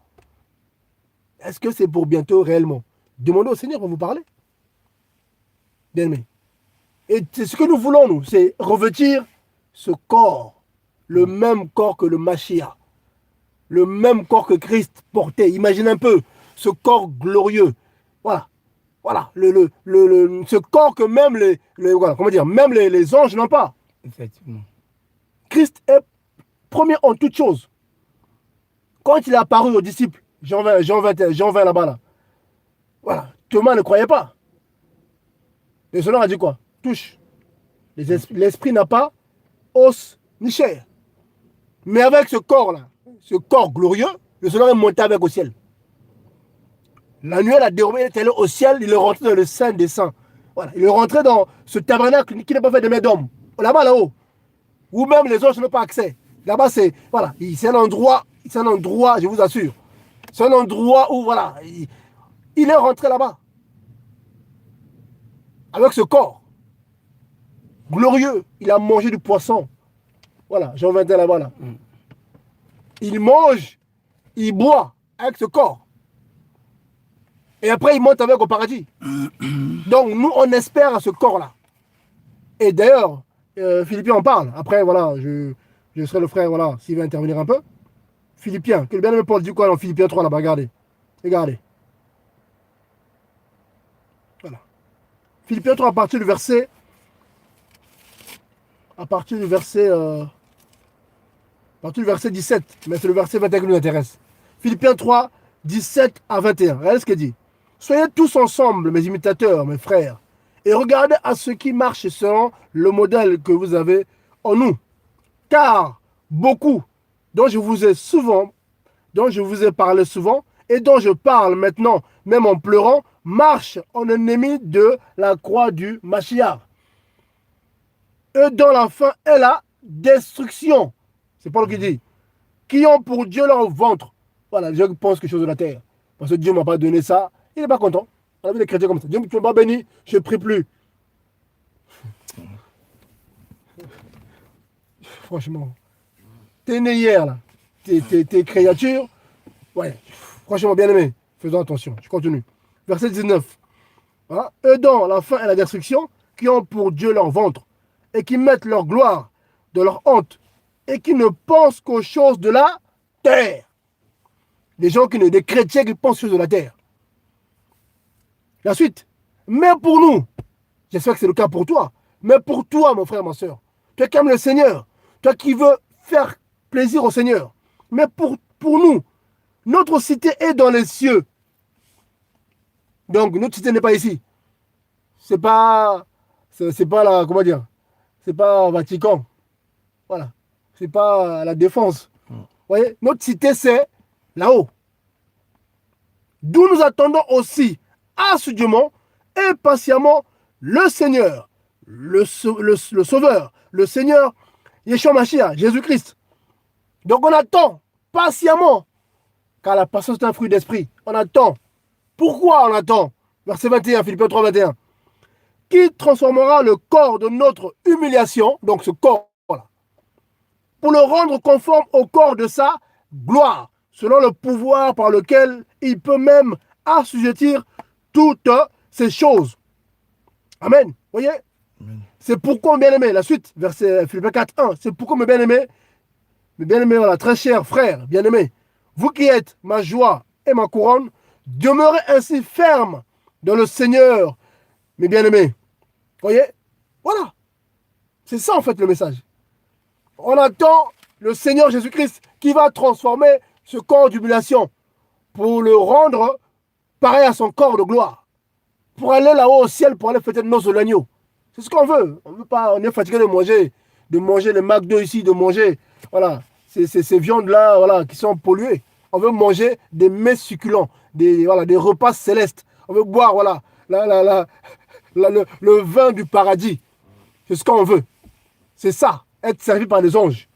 Est-ce que c'est pour bientôt réellement? Demandez au Seigneur pour vous parler. Bien aimé. Et c'est ce que nous voulons, nous, c'est revêtir ce corps, le même corps que le Mashiach, le même corps que Christ portait. Imagine un peu ce corps glorieux. Voilà. Voilà. Ce corps que même même les anges n'ont pas. Effectivement. Christ est premier en toutes choses. Quand il est apparu aux disciples, Jean 20 là-bas, là, voilà, Thomas ne croyait pas. Le Seigneur a dit quoi? Touche. L'esprit n'a pas os ni chair. Mais avec ce corps-là, ce corps glorieux, le Seigneur est monté avec au ciel. La nuée a dérobé, il est allé au ciel, il est rentré dans le Saint des Saints. Voilà, il est rentré dans ce tabernacle qui n'est pas fait de main d'homme. Là-bas, là-haut. Où même les anges n'ont pas accès. Là-bas, c'est un endroit, je vous assure. C'est un endroit où, voilà, il est rentré là-bas. Avec ce corps. Glorieux. Il a mangé du poisson. Voilà, Jean 21 là-bas, là. Il mange, il boit avec ce corps. Et après, il monte avec au paradis. Donc, nous, on espère à ce corps-là. Et d'ailleurs, Philippiens en parle. Après, voilà, je serai le frère, voilà, s'il veut intervenir un peu. Philippiens, que le bien-aimé Paul dit quoi dans Philippiens 3 là-bas, regardez. Regardez. Voilà. Philippiens 3 à partir du verset. À partir du verset 17. Mais c'est le verset 21 qui nous intéresse. Philippiens 3, 17 à 21. Regardez ce qu'il dit. Soyez tous ensemble, mes imitateurs, mes frères, et regardez à ce qui marche selon le modèle que vous avez en nous. Car beaucoup dont je vous ai parlé souvent, et dont je parle maintenant, même en pleurant, marchent en ennemi de la croix du Mashiach. Eux dont la fin est la destruction. C'est Paul qui dit. Qui ont pour Dieu leur ventre. Voilà, je pense quelque chose de la terre. Parce que Dieu ne m'a pas donné ça. Il n'est pas content. On a vu les chrétiens comme ça. Dieu ne m'a pas béni, je ne prie plus. Franchement. T'es né hier, là. Tes créatures. Ouais. Franchement, bien aimé. Faisons attention. Je continue. Verset 19. Hein? Eux dont la fin est la destruction, qui ont pour Dieu leur ventre, et qui mettent leur gloire de leur honte, et qui ne pensent qu'aux choses de la terre. Des chrétiens qui pensent aux choses de la terre. La suite. Mais pour nous, j'espère que c'est le cas pour toi, mais pour toi, mon frère, ma soeur, toi qui aimes le Seigneur, toi qui veux faire plaisir au Seigneur, mais pour nous, notre cité est dans les cieux. Donc, notre cité n'est pas ici. C'est pas la, comment dire, c'est pas Vatican. Voilà. C'est pas la défense. Vous voyez, notre cité, c'est là-haut. D'où nous attendons aussi assidûment et patiemment le Seigneur, le Sauveur, le Seigneur, Yeshua Mashiach, Jésus-Christ. Donc on attend patiemment, car la patience est un fruit d'esprit. On attend. Pourquoi on attend? Verset 21, Philippiens 3, 21. Qui transformera le corps de notre humiliation, donc ce corps-là, pour le rendre conforme au corps de sa gloire, selon le pouvoir par lequel il peut même assujettir toutes ces choses. Amen. Voyez? C'est pourquoi, bien aimé, la suite, verset Philippiens 4, 1, c'est pourquoi, mes bien-aimés, voilà, très chers frères, bien-aimés, vous qui êtes ma joie et ma couronne, demeurez ainsi fermes dans le Seigneur, mes bien-aimés. Voyez? Voilà. C'est ça, en fait, le message. On attend le Seigneur Jésus-Christ qui va transformer ce corps d'humiliation pour le rendre pareil à son corps de gloire. Pour aller là-haut au ciel, pour aller fêter le noces de l'agneau. C'est ce qu'on veut. On veut pas, on est fatigué de manger le McDo ici, de manger, voilà, ces viandes-là, voilà, qui sont polluées. On veut manger des mets succulents, des repas célestes. On veut boire, voilà, le vin du paradis. C'est ce qu'on veut. C'est ça, être servi par les anges.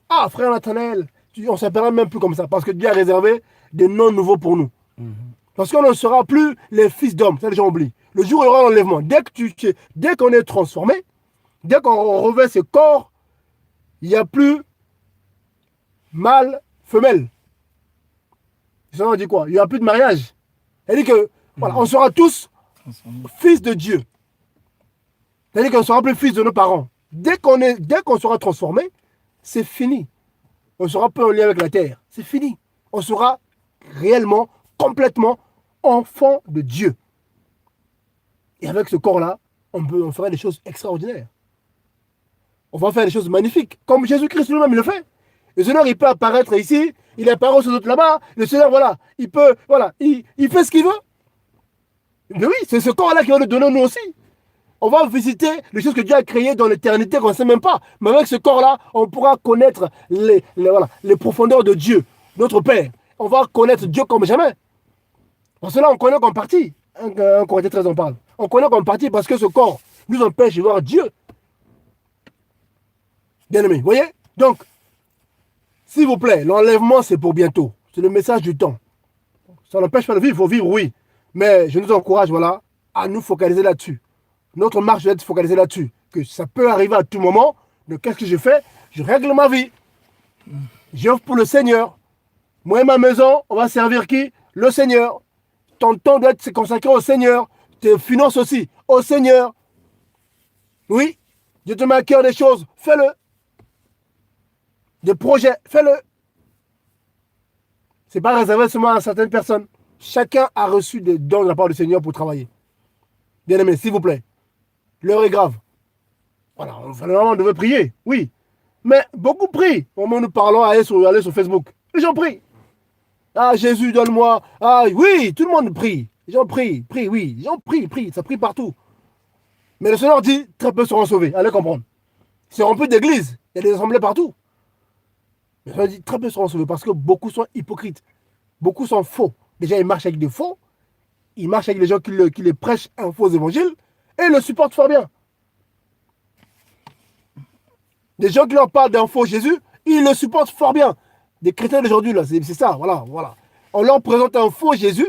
Ah, frère Nathanaël, on ne s'appellera même plus comme ça, parce que Dieu a réservé des noms nouveaux pour nous. Parce qu'on ne sera plus les fils d'hommes, ça les gens oublient. Le jour où il y aura l'enlèvement, dès qu'on est transformé, dès qu'on revêt ce corps, il n'y a plus mâle, femelle. Ça on dit quoi? Il n'y aura plus de mariage. Elle dit que, voilà, on sera tous fils de Dieu. C'est-à-dire qu'on ne sera plus fils de nos parents. Dès qu'on sera transformé, c'est fini. On sera peu en lien avec la terre. C'est fini. On sera réellement, complètement enfant de Dieu. Et avec ce corps-là, on fera des choses extraordinaires. On va faire des choses magnifiques. Comme Jésus-Christ lui-même le fait. Le Seigneur, il peut apparaître ici, il apparaît aux autres là-bas. Le Seigneur, voilà, il peut, voilà, il fait ce qu'il veut. Mais oui, c'est ce corps-là qui va nous donner nous aussi. On va visiter les choses que Dieu a créées dans l'éternité qu'on ne sait même pas. Mais avec ce corps-là, on pourra connaître les profondeurs de Dieu, notre Père. On va connaître Dieu comme jamais. Parce que là, on connaît qu'en partie. Un Corinthiens 13 en parle. On connaît qu'en partie parce que ce corps nous empêche de voir Dieu. Bien aimé, vous voyez? Donc, s'il vous plaît, l'enlèvement, c'est pour bientôt. C'est le message du temps. Ça n'empêche pas de vivre, il faut vivre, oui. Mais je nous encourage, voilà, à nous focaliser là-dessus. Notre marche doit être focalisée là-dessus. Que ça peut arriver à tout moment. Donc, qu'est-ce que je fais? Je règle ma vie. J'offre pour le Seigneur. Moi et ma maison, on va servir qui? Le Seigneur. Ton temps doit être consacré au Seigneur. Tes finances aussi, au Seigneur. Oui, Dieu te met à cœur des choses, fais-le. Des projets, fais-le. Ce n'est pas réservé seulement à certaines personnes. Chacun a reçu des dons de la part du Seigneur pour travailler. Bien aimé, s'il vous plaît. L'heure est grave. Voilà, on devait prier, oui. Mais beaucoup prient. Au moment où nous parlons, aller sur Facebook. Les gens prient. Ah, Jésus, donne-moi. Ah, oui, tout le monde prie. Les gens prient, oui. Les gens prient, ça prie partout. Mais le Seigneur dit, très peu seront sauvés. Allez comprendre. Ils seront plus d'église. Il y a des assemblées partout. Mais le Seigneur dit, très peu seront sauvés parce que beaucoup sont hypocrites. Beaucoup sont faux. Déjà, ils marchent avec des faux. il marche avec les gens qui les prêchent un faux évangile et ils le supportent fort bien. Des gens qui leur parlent d'un faux Jésus, ils le supportent fort bien. Des chrétiens d'aujourd'hui, là, c'est ça, voilà, voilà. On leur présente un faux Jésus,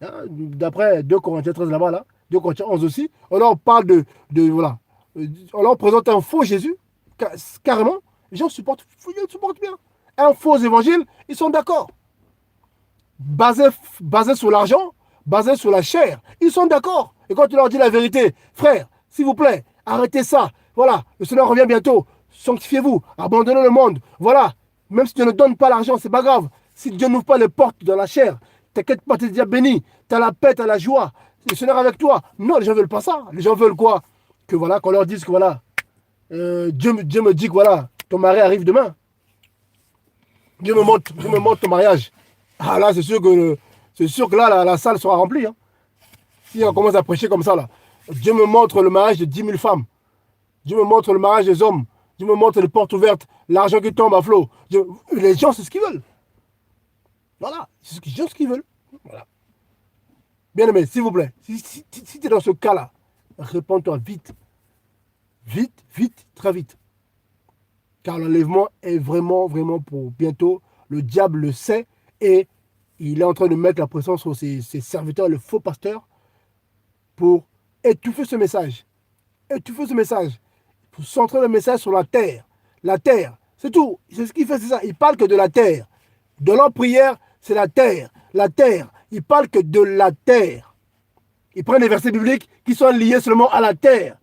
hein, d'après 2 Corinthiens 13 là-bas, là, 2 Corinthiens 11 aussi, on leur parle voilà, on leur présente un faux Jésus, carrément, les gens ils le supportent bien. Un faux évangile, ils sont d'accord. Basé sur l'argent, basé sur la chair, ils sont d'accord. Et quand tu leur dis la vérité, frère, s'il vous plaît, arrêtez ça. Voilà, le Seigneur revient bientôt. Sanctifiez-vous, abandonnez le monde. Voilà, même si Dieu ne donne pas l'argent, c'est pas grave. Si Dieu n'ouvre pas les portes de la chair, t'inquiète pas, t'es déjà béni. T'as la paix, t'as la joie. Le Seigneur avec toi. Non, les gens veulent pas ça. Les gens veulent quoi? Que voilà, qu'on leur dise que voilà, Dieu me dit que voilà, ton mari arrive demain. Dieu me montre ton mariage. Ah là, c'est sûr que là, la salle sera remplie. Hein. Si on commence à prêcher comme ça, là. Dieu me montre le mariage de 10 000 femmes. Dieu me montre le mariage des hommes. Dieu me montre les portes ouvertes, l'argent qui tombe à flot. Les gens, c'est ce qu'ils veulent. Voilà, c'est ce qu'ils veulent. Voilà. Bien aimé, s'il vous plaît, si tu es dans ce cas-là, réponds-toi vite. Vite, vite, très vite. Car l'enlèvement est vraiment, vraiment pour bientôt. Le diable le sait et il est en train de mettre la pression sur ses serviteurs, le faux pasteur, pour étouffer ce message. Étouffer ce message. Pour centrer le message sur la terre. La terre, c'est tout. C'est ce qu'il fait, c'est ça. Il parle que de la terre. De leur prière, c'est la terre. La terre. Il parle que de la terre. Il prend des versets bibliques qui sont liés seulement à la terre.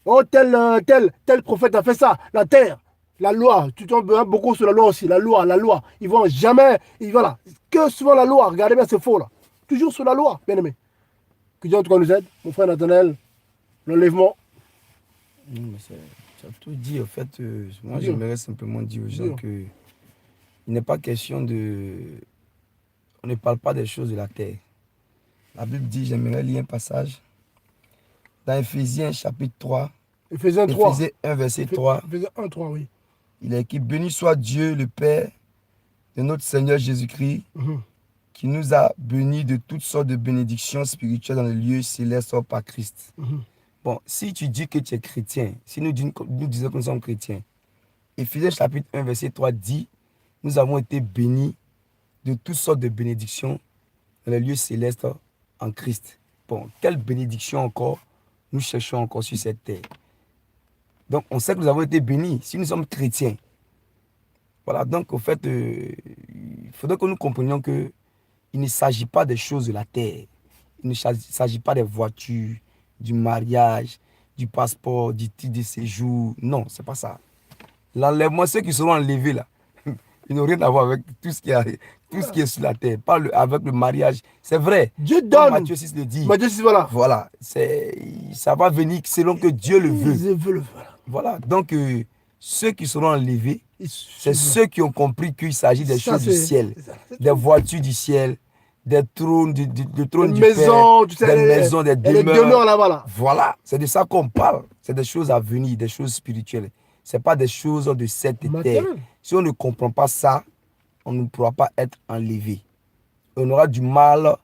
Oh, tel prophète a fait ça. La terre. La loi. Tu tombes beaucoup sur la loi aussi. La loi. Ils vont jamais. Voilà. Que souvent la loi. Regardez bien, c'est faux là. Toujours sur la loi, bien aimé. Que Dieu en tout cas nous aide. Mon frère Nathanaël, l'enlèvement. Non, mais tu as tout dit. En fait, moi, j'aimerais simplement dire aux gens que il n'est pas question de... On ne parle pas des choses de la terre. La Bible dit, j'aimerais lire un passage dans Éphésiens chapitre 3. Éphésiens 3. Éphésiens 1, verset 3. Éphésiens 1, 3, oui. Il est écrit, béni soit Dieu, le Père de notre Seigneur Jésus-Christ, qui nous a bénis de toutes sortes de bénédictions spirituelles dans les lieux célestes par Christ. Bon, si tu dis que tu es chrétien, si nous disons que nous sommes chrétiens, Éphésiens chapitre 1, verset 3 dit, nous avons été bénis de toutes sortes de bénédictions dans les lieux célestes en Christ. Bon, quelle bénédiction encore nous cherchons encore sur cette terre? Donc, on sait que nous avons été bénis si nous sommes chrétiens. Voilà, donc, au fait, il faudrait que nous comprenions qu'il ne s'agit pas des choses de la terre. Il ne s'agit pas des voitures, du mariage, du passeport, du titre de séjour. Non, c'est pas ça. L'enlèvement, ceux qui seront enlevés là, ils n'ont rien à voir avec tout ce qui est sur la terre. Pas avec le mariage. C'est vrai. Dieu donne. Matthieu 6 le dit. Matthieu 6, voilà. Voilà. Ça va venir selon que Dieu le veut. Voilà. Donc, ceux qui seront enlevés, c'est ceux qui ont compris qu'il s'agit des choses du ciel. Des voitures du ciel, des trônes du maisons, Père, des maisons, des demeures. Les demeures là-bas. Là. Voilà. C'est de ça qu'on parle. C'est des choses à venir, des choses spirituelles. Ce n'est pas des choses de cette terre. Si on ne comprend pas ça, on ne pourra pas être enlevé. On aura du mal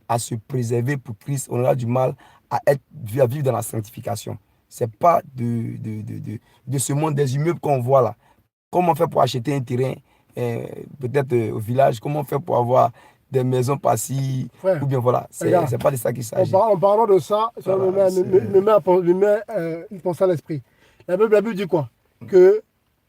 à se préserver pour Christ. On aura du mal à vivre dans la sanctification. Ce n'est pas de ce monde des immeubles qu'on voit là. Comment on fait pour acheter un terrain, peut-être au village? Comment on fait pour avoir des maisons par-ci? Ou bien voilà, c'est pas de ça qu'il s'agit. En parlant de ça, ça me met une pensée à l'esprit. La Bible dit quoi? Que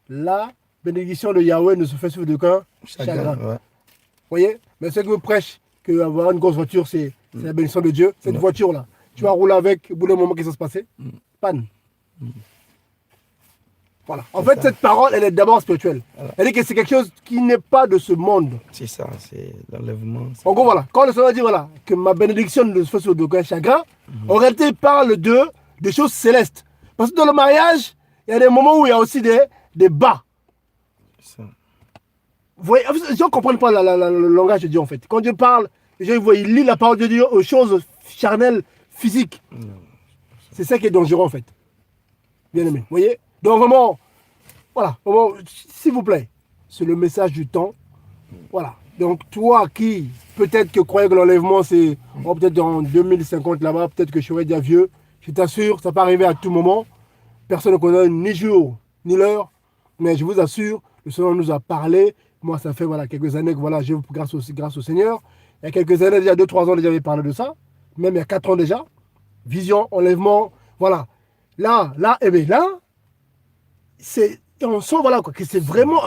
la bénédiction de Yahweh ne se fait sur aucun chagrin. Ouais. Vous voyez? Mais ceux qui vous prêchent qu'avoir une grosse voiture, c'est la bénédiction de Dieu. Cette voiture-là, tu vas rouler avec, au bout d'un moment, qu'est-ce qui va se passer? Panne. Voilà. En fait, cette parole, elle est d'abord spirituelle. Voilà. Elle dit que c'est quelque chose qui n'est pas de ce monde. C'est ça, c'est l'enlèvement. En gros, voilà. Quand le Seigneur dit voilà, que ma bénédiction ne se fait sur aucun chagrin, en réalité, il parle de choses célestes. Parce que dans le mariage, il y a des moments où il y a aussi des bas. Ça. Vous voyez, les gens ne comprennent pas le langage de Dieu en fait. Quand Dieu parle, les gens ils lisent la parole de Dieu aux choses charnelles, physiques. C'est ça qui est dangereux en fait. Bien aimé. Vous voyez? Donc vraiment, voilà. S'il vous plaît, c'est le message du temps. Voilà. Donc toi qui, peut-être que croyais que l'enlèvement c'est peut-être en 2050 là-bas, peut-être que je serais déjà vieux, je t'assure, ça peut arriver à tout moment. Personne ne connaît ni jour ni l'heure, mais je vous assure, le Seigneur nous a parlé. Moi, ça fait voilà, quelques années que voilà, grâce au Seigneur. Il y a quelques années, déjà 2-3 ans déjà, j'avais parlé de ça. Même il y a 4 ans déjà. Vision, enlèvement, voilà. Là, et bien là, on sent voilà, quoi, que c'est vraiment,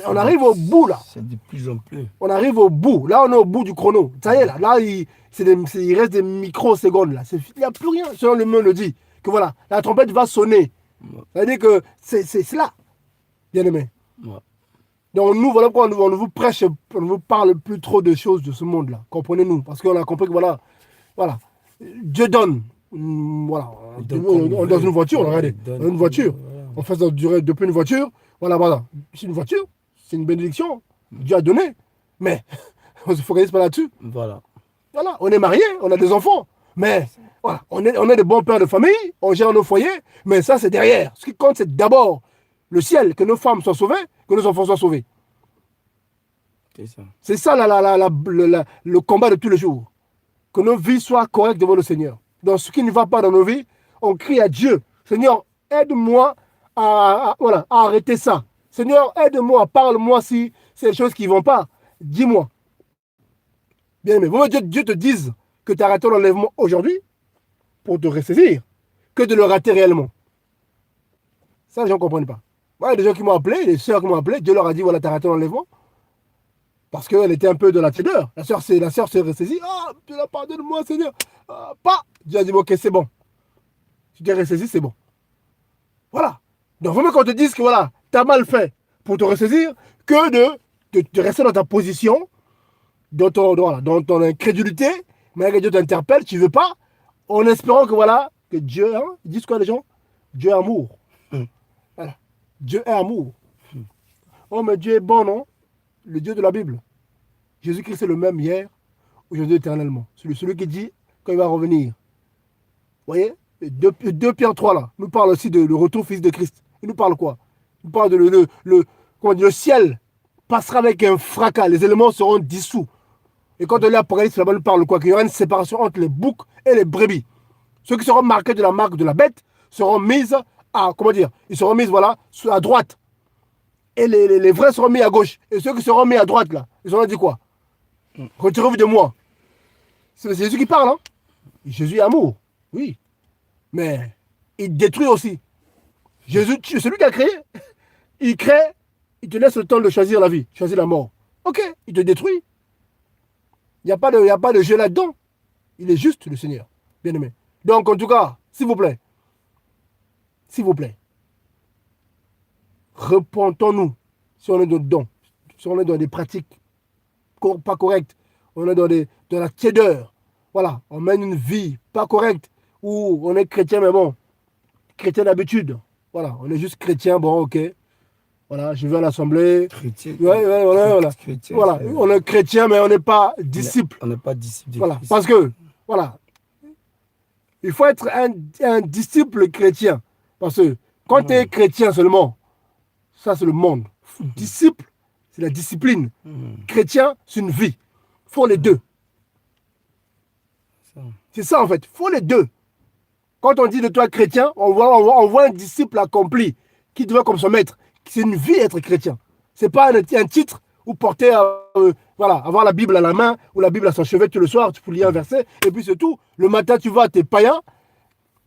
on arrive au bout là. C'est de plus en plus. On arrive au bout. Là, on est au bout du chrono. Ça y est, là, il reste des microsecondes là. Il n'y a plus rien. Selon le monde le dit. Que voilà, la trompette va sonner. Ça veut dire que c'est là, bien aimé. Ouais. Donc nous, voilà pourquoi on ne vous prêche, on ne vous parle plus trop de choses de ce monde-là. Comprenez-nous. Parce qu'on a compris que voilà, Dieu donne. Voilà, on est dans une voiture, regardez, dans une voiture. On fait ça durer depuis une voiture. Voilà. C'est une voiture, c'est une bénédiction. Dieu a donné. Mais on se focalise pas là-dessus. Voilà. Voilà, on est mariés, on a des enfants. Mais voilà, on est des bons pères de famille, on gère nos foyers, mais ça c'est derrière. Ce qui compte, c'est d'abord le ciel, que nos femmes soient sauvées, que nos enfants soient sauvés. C'est ça. C'est ça le combat de tous les jours. Que nos vies soient correctes devant le Seigneur. Dans ce qui ne va pas dans nos vies, on crie à Dieu. Seigneur, aide-moi à arrêter ça. Seigneur, aide-moi, parle-moi si c'est des choses qui ne vont pas. Dis-moi. Bien aimé, Dieu te dise que tu as raté l'enlèvement aujourd'hui pour te ressaisir, que de le rater réellement. Ça, les gens ne comprennent pas. Voilà, des gens qui m'ont appelé, les sœurs qui m'ont appelé, Dieu leur a dit, voilà, tu as raté l'enlèvement. Parce qu'elle était un peu de la tiédeur. La sœur s'est ressaisie. Ah, tu la pardonne-moi, Seigneur. Ah, pas. Dieu a dit, ok, c'est bon. Tu t'es ressaisi, c'est bon. Voilà. Donc, vraiment qu'on te dise que voilà, tu as mal fait pour te ressaisir, que de rester dans ta position, dans ton incrédulité, mais que Dieu t'interpelle, tu ne veux pas, en espérant que voilà, que Dieu, ils disent quoi les gens? Dieu est amour. Voilà. Dieu est amour. Oh, mais Dieu est bon, non? Le Dieu de la Bible. Jésus-Christ est le même hier, aujourd'hui, éternellement. Celui qui dit quand il va revenir. Vous voyez? 2 Pierre 3 là, nous parle aussi de le retour fils de Christ. Il nous parle quoi? Il nous parle de le ciel passera avec un fracas, les éléments seront dissous. Et quand on lit l'Apocalypse, là-bas, nous parle quoi? Qu'il y aura une séparation entre les boucs et les brebis. Ceux qui seront marqués de la marque de la bête seront mis ils seront mis, voilà, à droite. Et les vrais seront mis à gauche. Et ceux qui seront mis à droite, là, ils ont dit quoi? Retirez-vous de moi. C'est Jésus qui parle, hein? Jésus est amour, oui. Mais il détruit aussi. Jésus, celui qui a créé, il crée, il te laisse le temps de choisir la vie, choisir la mort. Ok, il te détruit. Il n'y a pas de jeu là-dedans. Il est juste, le Seigneur, bien aimé. Donc, en tout cas, s'il vous plaît, repentons-nous si on est dedans, si on est dans des pratiques pas correctes, on est dans la tiédeur. Voilà, on mène une vie pas correcte où on est chrétien, mais bon, chrétien d'habitude. Voilà, on est juste chrétien, bon, ok. Voilà, je vais à l'assemblée. Chrétien. Voilà. Chrétien, voilà, on est chrétien, mais on n'est pas disciple. On n'est pas disciple de Voilà, Christ. parce que, voilà, il faut être un disciple chrétien. Parce que quand tu es chrétien seulement, ça c'est le monde. Disciple, c'est la discipline. Chrétien, c'est une vie. Il faut les deux. C'est ça en fait, il faut les deux. Quand on dit de toi chrétien, on voit un disciple accompli qui devient comme son maître. C'est une vie être chrétien. Ce n'est pas un titre ou porter, avoir la Bible à la main ou la Bible à son chevet tout le soir, tu peux lire un verset et puis c'est tout. Le matin, tu vas, tu es païen,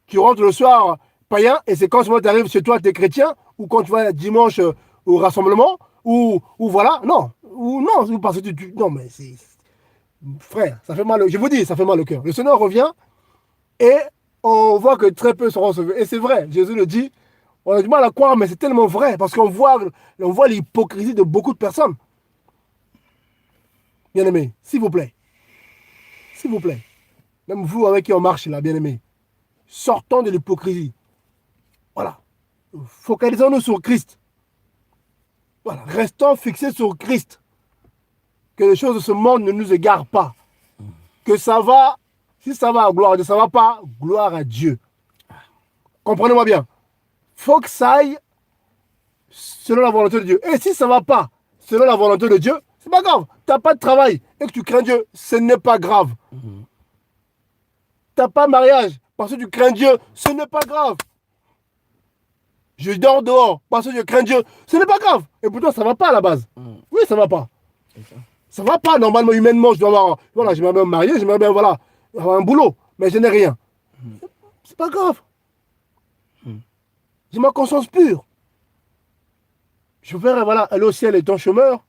tu rentres le soir païen et c'est quand tu arrives chez toi, tu es chrétien ou quand tu vas dimanche au rassemblement ou voilà, non. Ou non, parce que non, mais c'est. Frère, ça fait mal, je vous dis, ça fait mal au cœur. Le Seigneur revient et on voit que très peu seront sauvés. Et c'est vrai, Jésus le dit, on a du mal à croire, mais c'est tellement vrai, parce qu'on voit l'hypocrisie de beaucoup de personnes. Bien-aimés, s'il vous plaît, même vous avec qui on marche là, bien-aimés, sortons de l'hypocrisie. Voilà. Focalisons-nous sur Christ. Voilà. Restons fixés sur Christ. Que les choses de ce monde ne nous égarent pas. Que ça va, si ça va, gloire à Dieu, ça ne va pas, gloire à Dieu. Comprenez-moi bien. Faut que ça aille selon la volonté de Dieu. Et si ça ne va pas selon la volonté de Dieu, C'est pas grave. Tu n'as pas de travail et que tu crains Dieu, ce n'est pas grave. Mhm. Tu n'as pas de mariage parce que tu crains Dieu, ce n'est pas grave. Je dors dehors parce que je crains Dieu, ce n'est pas grave. Et pourtant, ça ne va pas à la base. Mhm. Oui, ça ne va pas. C'est ça. Ça ne va pas normalement, humainement. Je dois avoir, voilà, j'aimerais bien me marier, j'aimerais bien voilà, avoir un boulot, mais je n'ai rien. C'est pas grave. J'ai ma conscience pure. Je préfère voilà, aller au ciel étant chômeur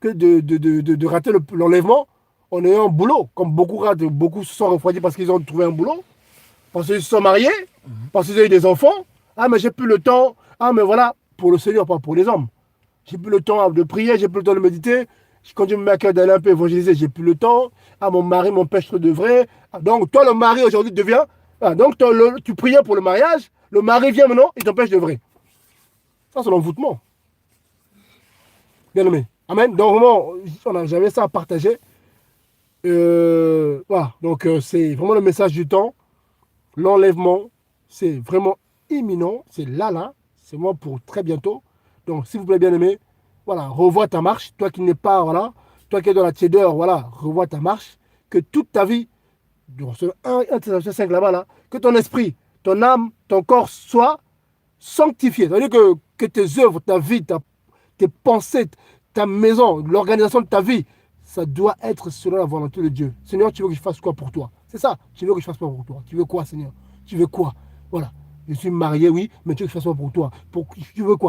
que de rater l'enlèvement en ayant un boulot. Comme beaucoup ratent, beaucoup se sont refroidis parce qu'ils ont trouvé un boulot, parce qu'ils se sont mariés, parce qu'ils ont eu des enfants. Ah, mais j'ai plus le temps. Ah, mais voilà, pour le Seigneur, pas pour les hommes. J'ai plus le temps de prier, j'ai plus le temps de méditer. Quand je me mets à cœur d'aller un peu évangéliser, j'ai plus le temps. Ah, mon mari m'empêche de vrai. Ah, donc, toi, le mari, aujourd'hui, devient. Ah, donc, tu priais pour le mariage. Le mari vient maintenant, il t'empêche de vrai. Ça, c'est l'envoûtement. Bien aimé. Amen. Donc, vraiment, j'avais ça à partager. Voilà. Donc, c'est vraiment le message du temps. L'enlèvement, c'est vraiment imminent. C'est là. C'est vraiment pour très bientôt. Donc, s'il vous plaît, bien aimé, voilà, revois ta marche. Toi qui n'es pas, voilà, toi qui es dans la tiédeur, voilà, revois ta marche. Que toute ta vie, dans ce 1 5 là-bas, là, que ton esprit, ton âme, ton corps soient sanctifiés. C'est-à-dire que tes œuvres, ta vie, tes pensées, ta maison, l'organisation de ta vie, ça doit être selon la volonté de Dieu. Seigneur, tu veux que je fasse quoi pour toi? C'est ça. Tu veux que je fasse quoi pour toi? Tu veux quoi, Seigneur? Tu veux quoi? Voilà. Je suis marié, oui, mais tu veux que je fasse quoi pour toi? Tu veux quoi?